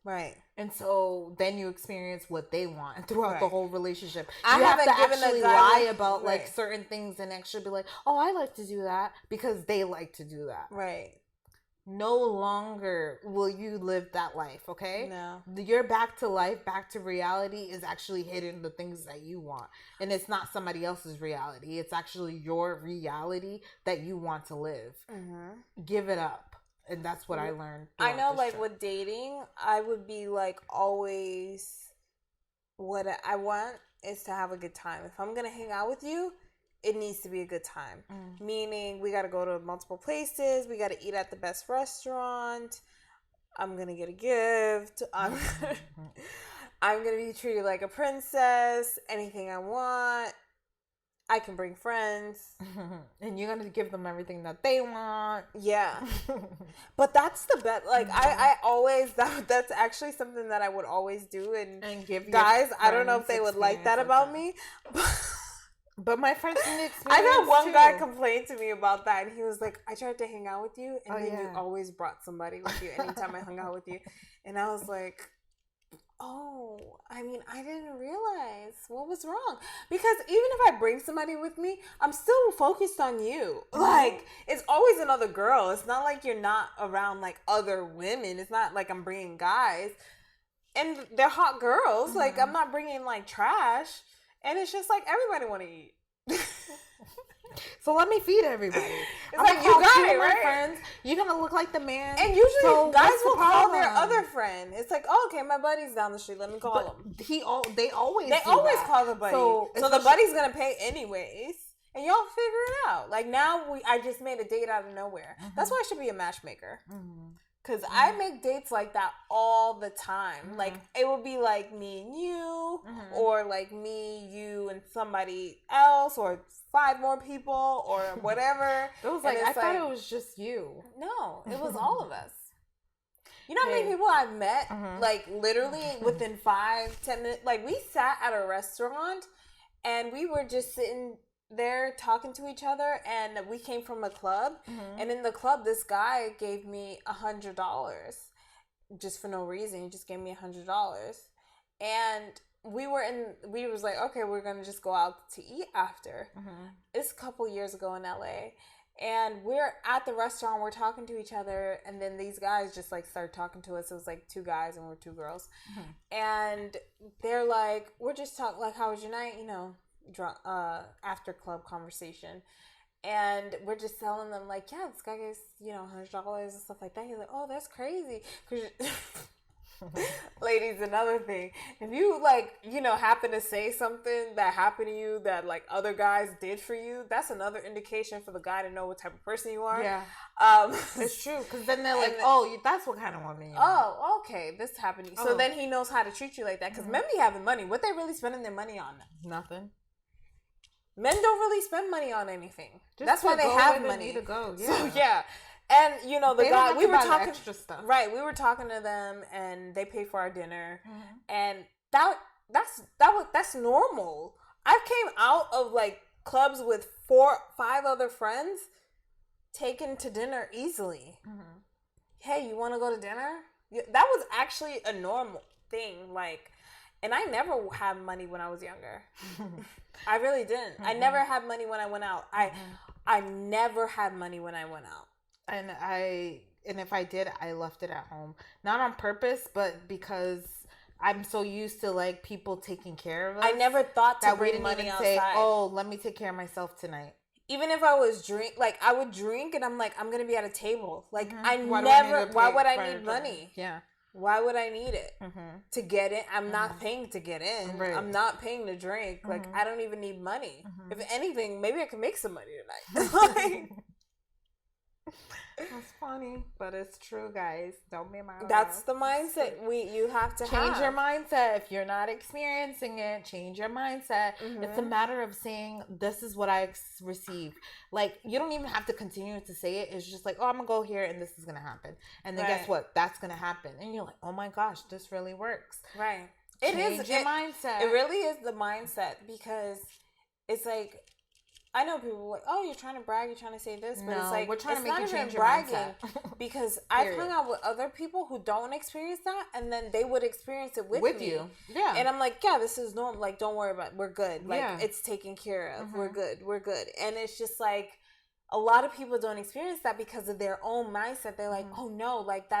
Right. And so then you experience what they want, and throughout the whole relationship, you have to actually lie about like certain things and actually be like, oh, I like to do that, because they like to do that. Right. No longer will you live that life, okay? No. Your back to life, back to reality is actually hidden the things that you want. And it's not somebody else's reality. It's actually your reality that you want to live. Mm-hmm. Give it up. And that's what I learned. I know, like, with dating, I would be, like, always, what I want is to have a good time. If I'm going to hang out with you, it needs to be a good time. Meaning, we got to go to multiple places. We got to eat at the best restaurant. I'm going to get a gift. I'm going to be treated like a princess. Anything I want. I can bring friends. And you're going to give them everything that they want. Yeah. But that's the best. Like, I always, that's actually something that I would always do. And give guys, I don't know if they would like that about me. But my friends didn't experience I got one guy complained to me about that. And he was like, I tried to hang out with you. And then you always brought somebody with you anytime I hung out with you. And I was like, oh, I mean, I didn't realize what was wrong. Because even if I bring somebody with me, I'm still focused on you. Like, it's always another girl. It's not like you're not around, like, other women. It's not like I'm bringing guys. And they're hot girls. Mm-hmm. Like, I'm not bringing, like, trash. And it's just like, everybody want to eat. So let me feed everybody. It's like, you got it, right? Friends. You're going to look like the man. And usually guys will call their other friend. It's like, oh, okay, my buddy's down the street. Let me call him. They always call the buddy. So the buddy's going to pay anyways. And y'all figure it out. Like, now I just made a date out of nowhere. Mm-hmm. That's why I should be a matchmaker. Because I make dates like that all the time. Like, it would be like me and you, or like me, you, and somebody else, or 5 more people, or whatever. It was like, I thought it was just you. No, it was all of us. You know how many people I've met, like, literally within 5-10 minutes? Like, we sat at a restaurant, and we were just sitting there talking to each other, and we came from a club, and in the club this guy gave me $100 just for no reason. He just gave me $100, and we was like, okay, we're gonna just go out to eat after. It's a couple years ago in LA, and we're at the restaurant, we're talking to each other, and then these guys just like start talking to us. It was like 2 guys and we're 2 girls, and they're like, we're just talking, like, how was your night, you know, drunk, after club conversation. And we're just telling them, like, yeah, this guy gets, you know, $100 and stuff like that. He's like, oh, that's crazy. Because ladies, another thing, if you, like, you know, happen to say something that happened to you that, like, other guys did for you, that's another indication for the guy to know what type of person you are. Yeah. It's true. Because then they're like, that's what kind of woman you are. Oh, okay, this happened to you. So then he knows how to treat you like that. Because men be having money. What they really spending their money on? Nothing. Men don't really spend money on anything. That's why they have money to go. Yeah. So, yeah. And you know, the guy, we were talking extra stuff. Right, we were talking to them and they paid for our dinner. And that's normal. I came out of like clubs with 4-5 other friends, taken to dinner easily. Hey, you want to go to dinner? That was actually a normal thing. Like, and I never had money when I was younger. I really didn't. I never had money when I went out. I never had money when I went out. And if I did, I left it at home. Not on purpose, but because I'm so used to like people taking care of us. I never thought to bring money outside. Say, oh, let me take care of myself tonight. Even if I was I would drink and I'm like, I'm going to be at a table. Like, why would I need money? Yeah. Why would I need it? To get in? I'm not paying to get in. Right. I'm not paying to drink. Like, I don't even need money. If anything, maybe I can make some money tonight. That's funny, but it's true, guys. Don't be my That's the mindset you have to change your mindset. If you're not experiencing it, change your mindset. It's a matter of saying, this is what I received. Like, you don't even have to continue to say it. It's just like, oh, I'm gonna go here and this is gonna happen, and then guess what? That's gonna happen, and you're like, oh my gosh, this really works. Right. Change your mindset. It really is the mindset, because it's like, I know people like, oh, you're trying to brag, you're trying to say this, but it's like, we're trying to make you change your bragging, mindset. because I've hung out with other people who don't experience that, and then they would experience it with me. You. Yeah. And I'm like, yeah, this is normal. Like, don't worry about it. We're good. Like, it's taken care of. We're good. And it's just like, a lot of people don't experience that because of their own mindset. They're like, oh no, like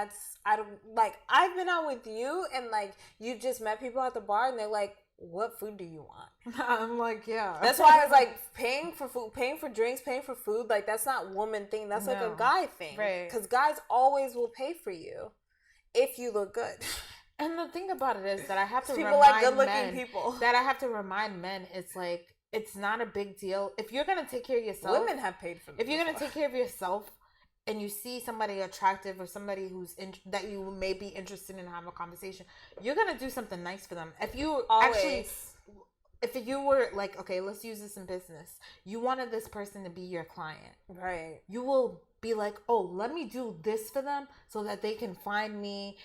I've been out with you, and like, you just met people at the bar, and they're like, what food do you want? I'm like, yeah. That's why I was like, paying for food, paying for drinks, paying for food, like, that's not woman thing. That's like a guy thing. Right. Because guys always will pay for you if you look good. And the thing about it is that I have to people like good-looking people. That I have to remind men, it's like, it's not a big deal. If you're going to take care of yourself. Women have paid for them. If you're going to take care of yourself, and you see somebody attractive or somebody who's that you may be interested in having a conversation, you're going to do something nice for them. If you if you were like, okay, let's use this in business. You wanted this person to be your client. Right. You will be like, oh, let me do this for them so that they can find me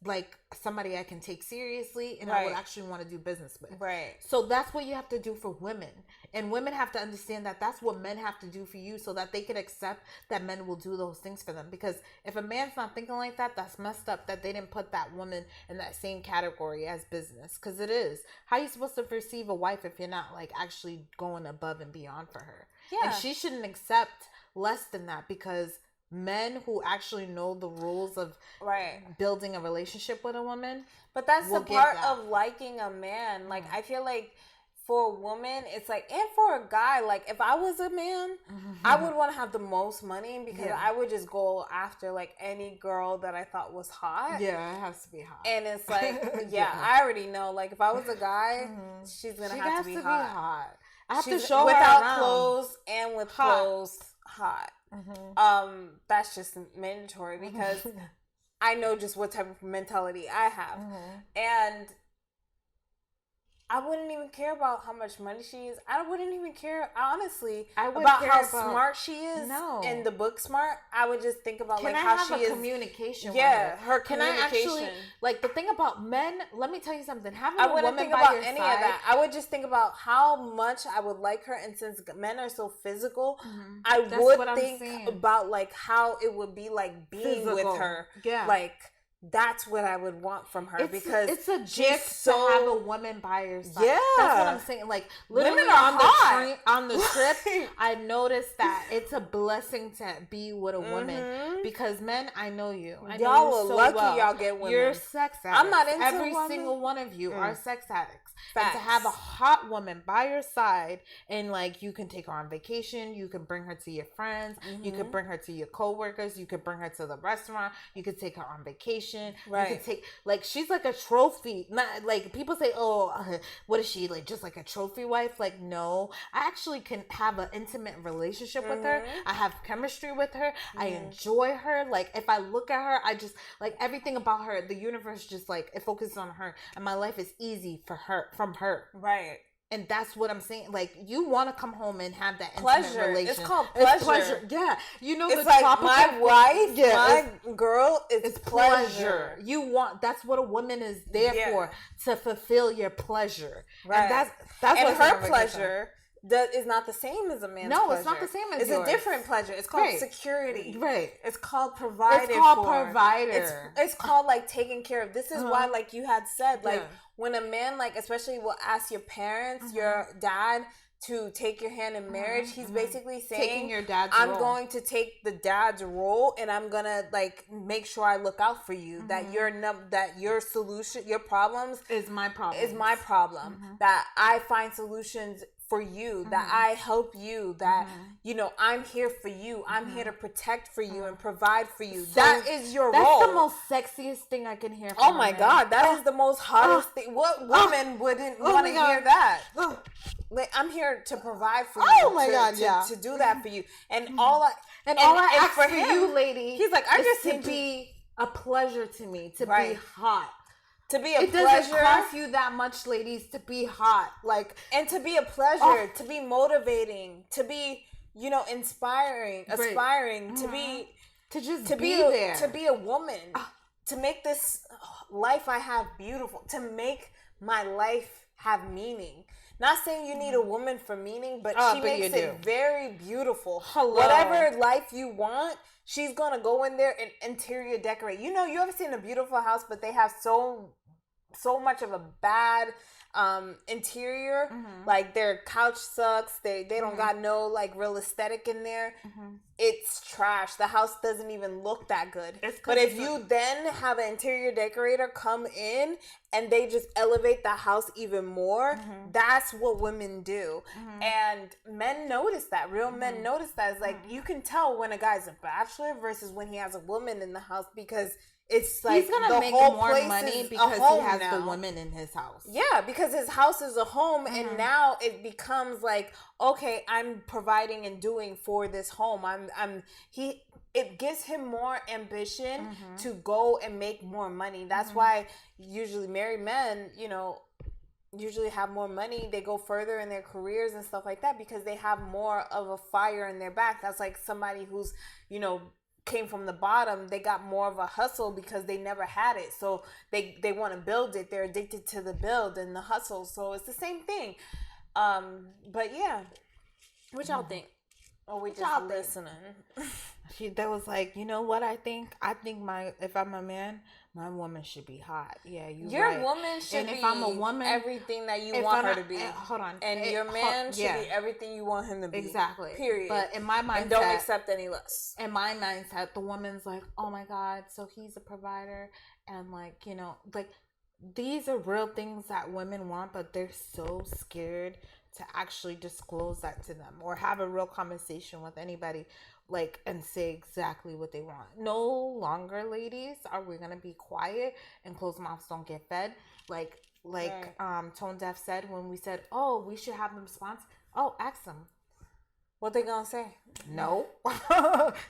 like somebody I can take seriously and I would actually want to do business with. Right. So that's what you have to do for women. And women have to understand that that's what men have to do for you, so that they can accept that men will do those things for them. Because if a man's not thinking like that, that's messed up that they didn't put that woman in that same category as business. Because it is. How are you supposed to perceive a wife if you're not like actually going above and beyond for her? Yeah. And she shouldn't accept less than that, because men who actually know the rules of building a relationship with a woman, but that's the part of liking a man. Like, I feel like for a woman, it's like, and for a guy, like, if I was a man, I would want to have the most money, because I would just go after like any girl that I thought was hot. Yeah, it has to be hot. And it's like, I already know, like, if I was a guy, she's gonna have to be hot. I have to show her without clothes and with clothes hot. That's just mandatory, because I know just what type of mentality I have. And I wouldn't even care about how much money she is. I wouldn't even care, honestly, about how smart she is. No. In the book smart. I would just think about how she is. Communication. Yeah, with her communication. Can I actually, like, the thing about men, let me tell you something. I wouldn't think about any of that. I would just think about how much I would like her, and since men are so physical, I would think about like how it would be like being with her. Yeah. Like, that's what I would want from her, because it's a gift to have a woman by your side. Yeah, that's what I'm saying. Like, literally on the trip, I noticed that it's a blessing to be with a woman, because men, I know you. Y'all are lucky y'all get women. You're sex addicts. I'm not into every single one of you are sex addicts. Facts. And to have a hot woman by your side, and like, you can take her on vacation, you can bring her to your friends, you can bring her to your coworkers, you could bring her to the restaurant, you could take her on vacation. Right. You could take, like, she's like a trophy. Not like people say, oh, what is she, like, just like a trophy wife? Like, no, I actually can have an intimate relationship with her. I have chemistry with her. I enjoy her. Like, if I look at her, I just like everything about her. The universe just like, it focuses on her, and my life is easy for her, from her. Right. And that's what I'm saying. Like, you want to come home and have that pleasure. It's called pleasure. It's pleasure. Yeah. You know, it's the like my wife, my girl, it's pleasure. You want, that's what a woman is there for, to fulfill your pleasure. Right. And that's and her pleasure is not the same as a man's pleasure. No, it's not the same as yours. It's a different pleasure. It's called security. Right. It's called provided. It's called provider. It's called like taking care of. This is why, like you had said, like when a man, like especially will ask your parents, your dad, to take your hand in marriage, he's basically saying, taking your dad's I'm role. going to take the dad's role, and I'm gonna like make sure I look out for you. That your solution, your problems is my problem. That I find solutions for you, that I help you, that you know, I'm here for you. I'm here to protect for you and provide for you. That is your role. That's the most sexiest thing I can hear from Oh my God, that is the most hottest thing. What woman wouldn't want to hear that? Like, I'm here to provide for you. Oh my God, to do that for you. And all I ask for you, lady, he's like, I just to be a pleasure to me, to be hot. To be a pleasure. It doesn't cost you that much, ladies, to be hot. Like, and to be a pleasure, to be motivating, to be, you know, inspiring, aspiring, to be, to be there, to be a woman, to make this life I have beautiful, to make my life have meaning. Not saying you need a woman for meaning, but she makes it very beautiful. Whatever life you want, she's gonna go in there and interior decorate. You know, you ever seen a beautiful house, but they have so much of a bad interior. Like their couch sucks. They don't got no like real aesthetic in there. It's trash. The house doesn't even look that good. But if you then have an interior decorator come in and they just elevate the house even more, that's what women do. And men notice that. Real men notice that. It's like you can tell when a guy's a bachelor versus when he has a woman in the house, because it's like he's gonna make more money because he has the woman in his house. Yeah, because his house is a home, and now it becomes like, okay, I'm providing and doing for this home. It gives him more ambition to go and make more money. That's why usually married men, you know, usually have more money. They go further in their careers and stuff like that because they have more of a fire in their back. That's like somebody who's, you know, came from the bottom. They got more of a hustle because they never had it, so they want to build it. They're addicted to the build and the hustle, so it's the same thing. But yeah, what y'all think? Or we just listening? That was like, you know what I think if I'm a man, my woman should be hot. Yeah, your woman should be. If I'm a woman, everything that you want her to be. Hold on. And your man should be everything you want him to be. Exactly. Period. But in my mindset, and don't accept any less. In my mindset, the woman's like, oh my God, so he's a provider, and like, you know, like these are real things that women want, but they're so scared to actually disclose that to them or have a real conversation with anybody, like, and say exactly what they want. No longer, ladies, are we gonna be quiet and closed mouths don't get fed. Like Tone Deaf said when we said, oh, we should have them sponsor. Oh, ask them. What they gonna say? No.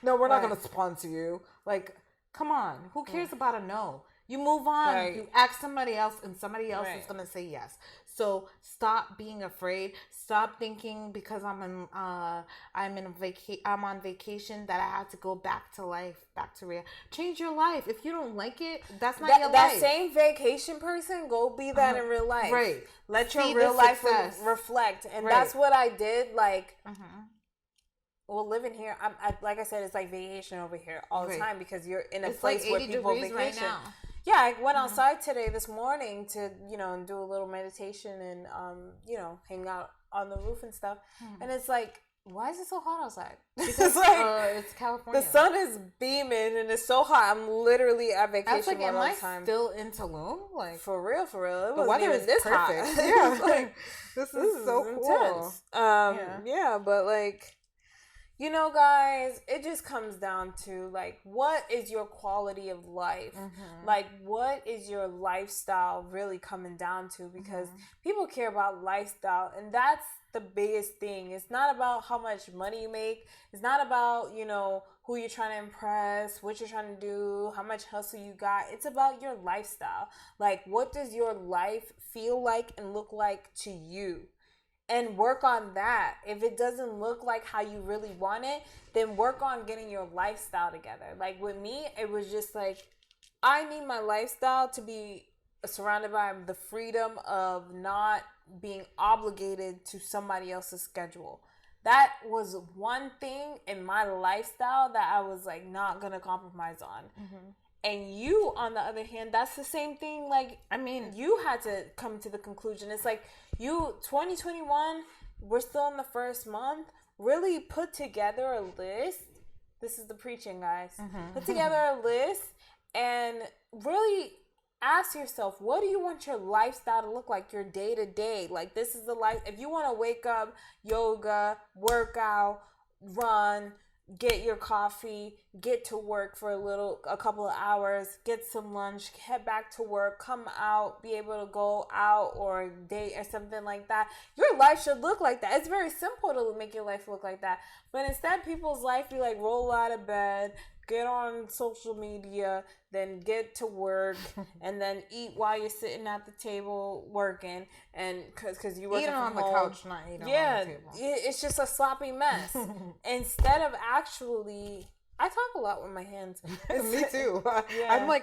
No, we're not gonna sponsor you. Like, come on. Who cares about a no? You move on. You ask somebody else, and somebody else is gonna say yes. So stop being afraid. Stop thinking because I'm on vacation that I have to go back to life, back to real. Change your life. If you don't like it, that's not your life. That same vacation person, go be that in real life. Right. Let your real life reflect, and that's what I did. Like. Well, living here, like I said, it's like vacation over here all the time because you're in a place like where people vacation. Right now. Yeah, I went outside this morning to, you know, do a little meditation and, you know, hang out on the roof and stuff. And it's like, why is it so hot outside? Because it's California. The sun is beaming and it's so hot. I'm literally at vacation all the time. Still in Tulum? Like, for real. It the weather is this perfect. Hot. Yeah, like, this is so intense. Cool. Yeah, but like, you know, guys, it just comes down to, like, what is your quality of life? Like, what is your lifestyle really coming down to? Because people care about lifestyle, and that's the biggest thing. It's not about how much money you make. It's not about, you know, who you're trying to impress, what you're trying to do, how much hustle you got. It's about your lifestyle. Like, what does your life feel like and look like to you? and work on that. If it doesn't look like how you really want it, then work on getting your lifestyle together. Like with me, it was just like, I need my lifestyle to be surrounded by the freedom of not being obligated to somebody else's schedule. That was one thing in my lifestyle that I was like not gonna compromise on. Mm-hmm. And you, on the other hand, that's the same thing. Like, I mean, you had to come to the conclusion. It's like, 2021, we're still in the first month. Really put together a list. This is the preaching, guys. Mm-hmm. Put together a list and really ask yourself, what do you want your lifestyle to look like, your day to day? Like, this is the life. If you want to wake up, yoga, workout, run, get your coffee, get to work for a couple of hours, get some lunch, head back to work, come out, be able to go out or date or something like that. Your life should look like that. It's very simple to make your life look like that. But instead, people's life be like roll out of bed, get on social media, then get to work, and then eat while you're sitting at the table working, and because you working on the couch, not eating on the table. It's just a sloppy mess. Instead of actually, I talk a lot with my hands. Me too. Yeah. I'm like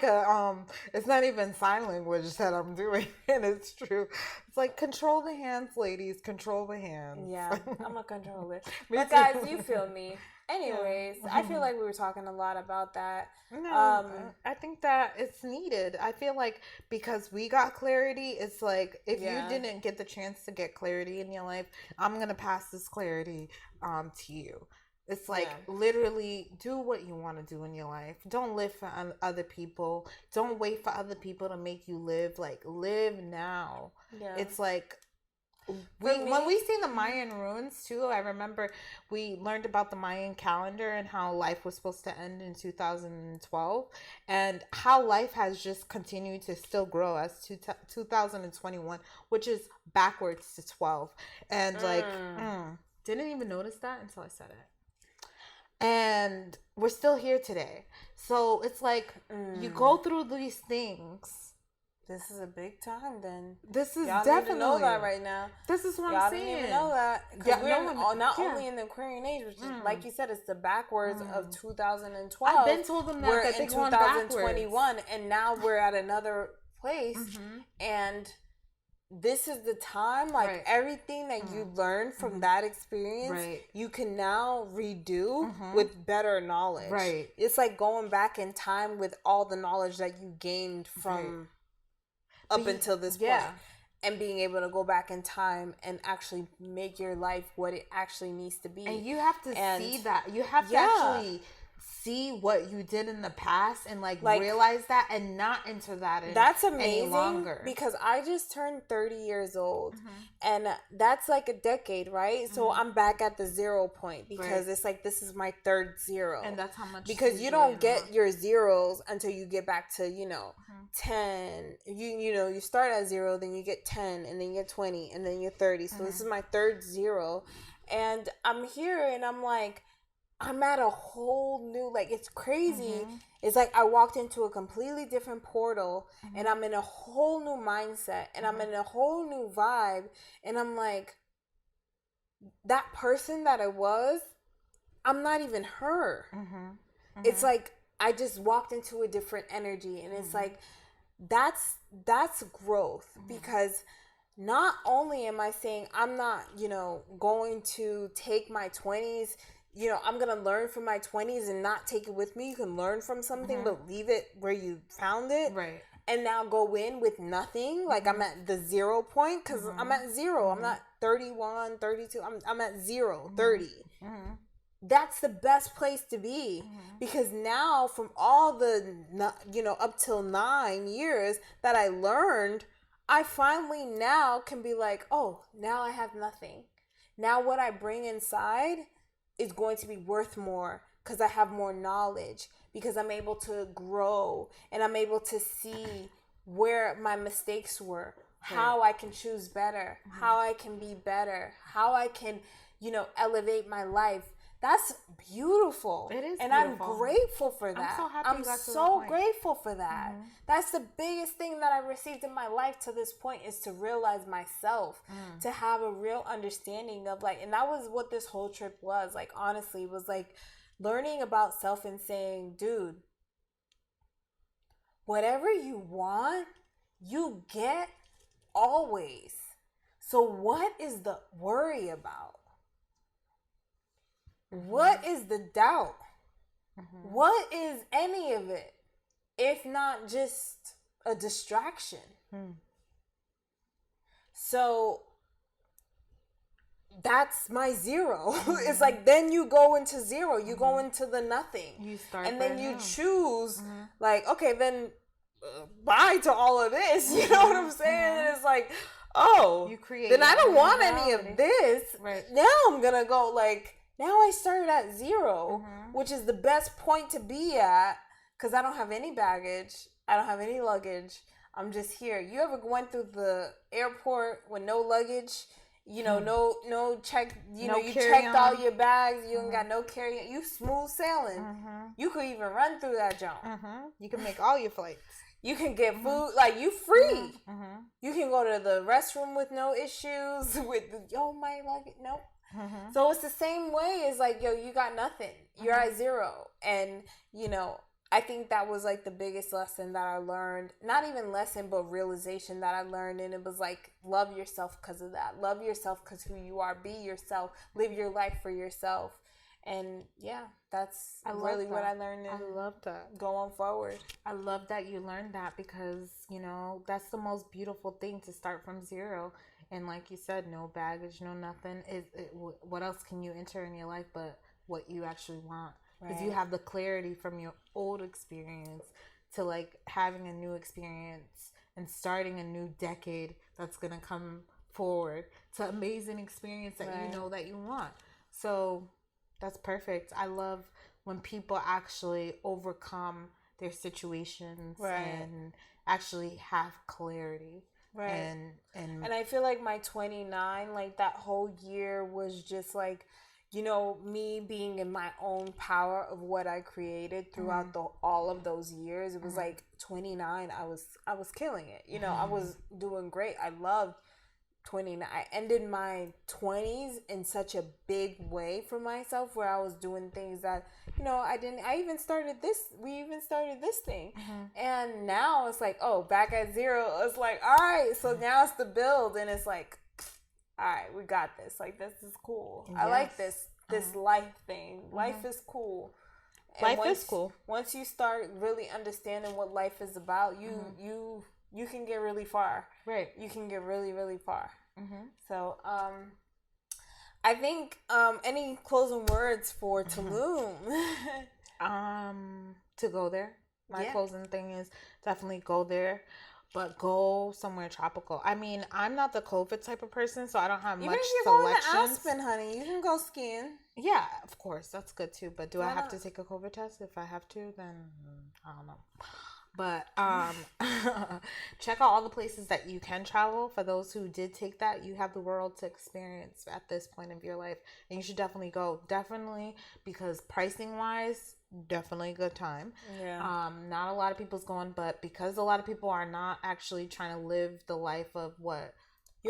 it's not even sign language that I'm doing, and it's true. It's like, control the hands, ladies. Control the hands. Yeah, I'm a controller. But guys, you feel me. Anyways, I feel like we were talking a lot about that. No, I think that it's needed. I feel like because we got clarity, it's like, if you didn't get the chance to get clarity in your life, I'm going to pass this clarity to you. It's like, literally do what you want to do in your life. Don't live for other people. Don't wait for other people to make you live. Like, live now. Yeah. It's like, when we seen the Mayan ruins too, I remember we learned about the Mayan calendar and how life was supposed to end in 2012, and how life has just continued to still grow as 2021, which is backwards to 12. And didn't even notice that until I said it. And we're still here today. So it's like, you go through these things. This is a big time, then. This is y'all definitely. Need to know that right now. This is what y'all I'm saying. Y'all didn't even know that. Because we're not only in the Aquarian age, which is, like you said, it's the backwards of 2012. I've been told them that. We're in 2021, and now we're at another place. And this is the time, like, everything that you learned from that experience, you can now redo with better knowledge. Right. It's like going back in time with all the knowledge that you gained from... up until this point, and being able to go back in time and actually make your life what it actually needs to be. And you have to see that. You have to actually see what you did in the past and like realize that, and not enter that in that's amazing any longer. Because I just turned 30 years old, and that's like a decade, right? So I'm back at the 0 point, because it's like, this is my third zero, and that's how much, because you don't get your zeros until you get back to 10. You start at 0, then you get 10, and then you get 20, and then you're 30. So this is my third 0, and I'm here, and I'm like, I'm at a whole new, like, it's crazy. It's like I walked into a completely different portal, and I'm in a whole new mindset, and I'm in a whole new vibe, and I'm like, that person that I was, I'm not even her. It's like I just walked into a different energy, and it's like, that's growth, because not only am I saying I'm not, going to take my 20s, I'm going to learn from my 20s and not take it with me. You can learn from something, but leave it where you found it. Right. And now go in with nothing. Like, I'm at the 0 point, because I'm at 0. I'm not 31, 32. I'm at 0, 30. That's the best place to be, because now, from all the, up till 9 years that I learned, I finally now can be like, oh, now I have nothing. Now what I bring inside is going to be worth more, because I have more knowledge, because I'm able to grow, and I'm able to see where my mistakes were, how I can choose better, how I can be better, how I can, elevate my life. That's beautiful. It is, and beautiful. I'm grateful for that. I'm so happy. I'm so grateful for that. That's the biggest thing that I received in my life to this point, is to realize myself, to have a real understanding of like, and that was what this whole trip was. Like, honestly, was like learning about self and saying, dude, whatever you want, you get always. So what is the worry about? What is the doubt? What is any of it, if not just a distraction? So that's my zero. It's like, then you go into zero. You go into the nothing. You start, and then you choose, like, okay, then bye to all of this. You know what I'm saying? And it's like, oh, you create. Then I don't want any of this. Right. Now I'm gonna go like. Now I started at zero, which is the best point to be at, because I don't have any baggage. I don't have any luggage. I'm just here. You ever went through the airport with no luggage? You know, no check. You know, you checked all your bags. You ain't got no carry. You smooth sailing. You could even run through that jump. You can make all your flights. You can get food. Like, you free. You can go to the restroom with no issues. With my luggage. Nope. So it's the same way as like, you got nothing. You're at zero. And, I think that was like the biggest lesson that I learned. Not even lesson, but realization that I learned. And it was like, love yourself because of that. Love yourself because who you are. Be yourself. Live your life for yourself. And yeah, that's really what I learned. I love that. Going forward. I love that you learned that, because, that's the most beautiful thing, to start from zero. And like you said, no baggage, no nothing. What else can you enter in your life but what you actually want? Because you have the clarity from your old experience to like having a new experience and starting a new decade that's going to come forward to amazing experience that you know that you want. So that's perfect. I love when people actually overcome their situations and actually have clarity. Right. And I feel like my 29, like that whole year was just like, me being in my own power of what I created throughout all of those years. It was like 29, I was killing it. I was doing great. I loved 29. I ended my 20s in such a big way for myself, where I was doing things that, we even started this thing. And now it's like, back at zero. It's like, all right, so now it's the build. And it's like, all right, we got this. Like, this is cool. Yes. I like this life thing. Life is cool. And life is cool. Once you start really understanding what life is about, you can get really far. Right. You can get really, really far. So, I think, any closing words for Tulum? To go there. My closing thing is definitely go there, but go somewhere tropical. I mean, I'm not the COVID type of person, so I don't have much selections. Even if you're going to Aspen, honey, you can go skiing. Yeah, of course, that's good too. But do I have to take a COVID test? If I have to, then I don't know. But check out all the places that you can travel. For those who did take that, you have the world to experience at this point of your life, and you should definitely go. Definitely, because pricing wise, definitely a good time. Yeah. Not a lot of people's going, but because a lot of people are not actually trying to live the life of what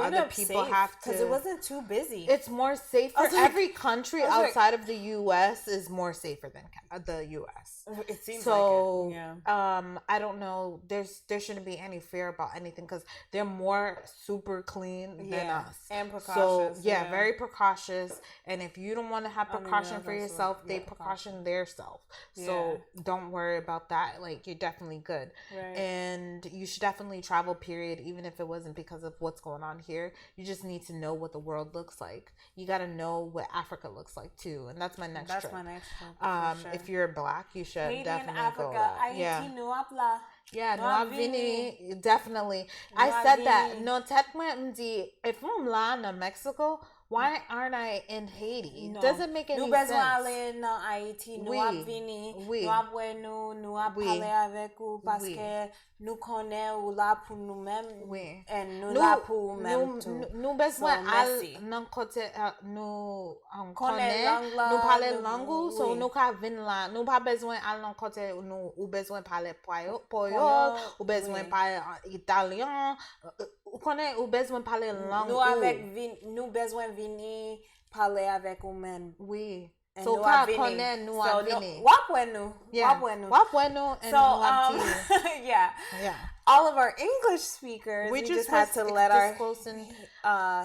other people have to, because it wasn't too busy. It's more safer. Every country outside of the U.S. is more safer than the U.S. It seems so. Like it. Yeah. I don't know. There shouldn't be any fear about anything, because they're more super clean than us and precautious. So very precautious. And if you don't want to have precaution for yourself, they precaution their self. So don't worry about that. Like, you're definitely good. Right. And you should definitely travel. Period. Even if it wasn't because of what's going on here, you just need to know what the world looks like. You got to know what Africa looks like too, and that's my next trip. That's my next trip. If you're black, you should definitely Africa. go. Yeah, no vini, definitely. I said that. No, technically, if I'm in Mexico, Why aren't I in Haiti? No. Doesn't make any sense. Nous besoin aller dans Haïti, nous ap vini, nous ap wè nous ap parler avec ou parce que nous connaît ou là pour nous-mêmes et nous là pour nous-mêmes tout. Nous besoin aller dans côté nous connaît, nous parler langue, so nous ka vinn là. Nous pas besoin aller dans côté nous ou besoin parler poyo, ou besoin parler italien, ou connaît ou besoin parler langue. Nous besoin venir parler avec vous-même. Oui. So ka connaît nous a vini. Wapwe nous. And so yeah. All of our English speakers, we just had to let our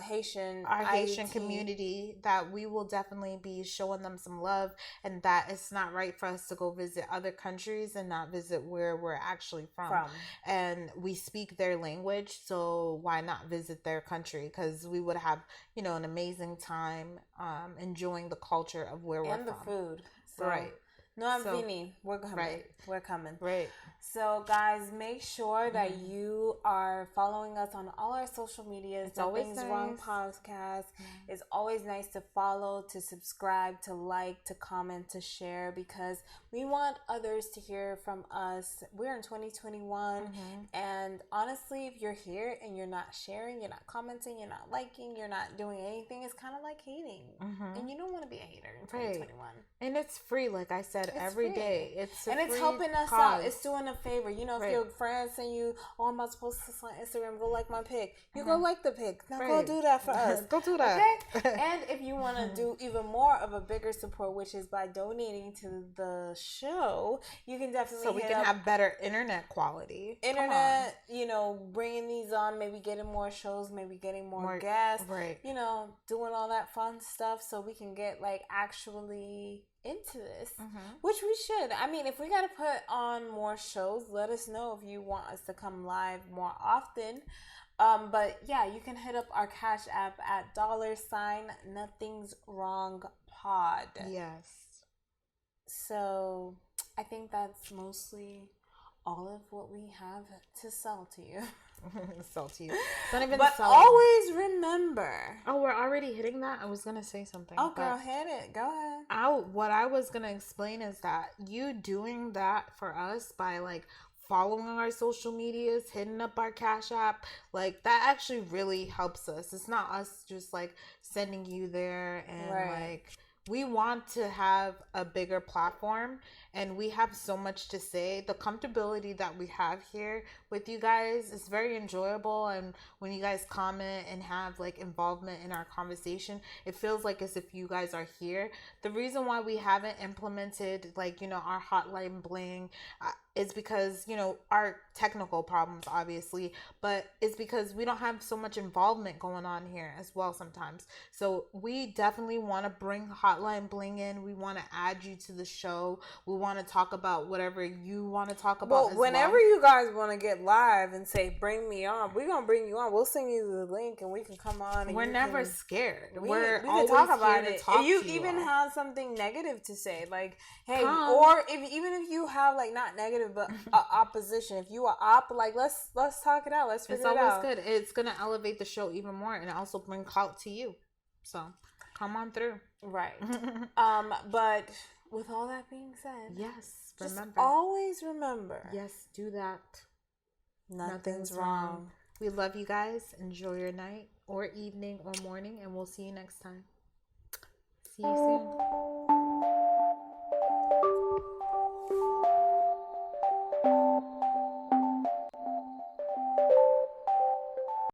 Haitian community that we will definitely be showing them some love, and that it's not right for us to go visit other countries and not visit where we're actually from. And we speak their language, so why not visit their country? Because we would have, an amazing time enjoying the culture of where we're from. And the food. So. Right. No, I'm Vini. We're coming. Right. We're coming. Right. So, guys, make sure that you are following us on all our social medias. It's always nice. Wrong podcast. It's always nice to follow, to subscribe, to like, to comment, to share, because we want others to hear from us. We're in 2021, and honestly, if you're here and you're not sharing, you're not commenting, you're not liking, you're not doing anything, it's kind of like hating. And you don't want to be a hater in 2021. And it's free, like I said, every day. It's helping us out. It's doing a favor. If your friends send you, I'm about to post this on Instagram, go like my pic. You go like the pic. Now go do that for us. Go do that. Okay? And if you want to do even more of a bigger support, which is by donating to the show, you can definitely so we can have better internet quality. Bringing these on, maybe getting more shows, maybe getting more guests. Right. Doing all that fun stuff so we can get actually into this, which we should. I mean, if we got to put on more shows, let us know if you want us to come live more often. But yeah, you can hit up our Cash App at $Nothing's Wrong Pod. Yes. So I think that's mostly all of what we have to sell to you. But always remember. Oh, we're already hitting that? I was going to say something. Oh, girl, hit it. Go ahead. What I was going to explain is that you doing that for us by following our social medias, hitting up our Cash App, that actually really helps us. It's not us just sending you there and we want to have a bigger platform, and we have so much to say. The comfortability that we have here with you guys is very enjoyable, and when you guys comment and have involvement in our conversation, it feels as if you guys are here. The reason why we haven't implemented our hotline bling is because our technical problems, obviously, but it's because we don't have so much involvement going on here as well sometimes. So we definitely want to bring hotline bling in. We want to add you to the show. We want to talk about whatever you want to talk about. Well, whenever you guys want to get live and say bring me on, we're gonna bring you on. We'll send you the link and we can come on. And we're never scared. We're always talk about it. If you even have something negative to say, hey, or even if you have not negative but opposition, if you are op, let's talk it out. Let's figure it out. It's always good. It's gonna elevate the show even more and also bring clout to you. So come on through. Right. But with all that being said, yes, remember. Just always remember. Yes, do that. Nothing's wrong. We love you guys. Enjoy your night or evening or morning, and we'll see you next time. See you soon.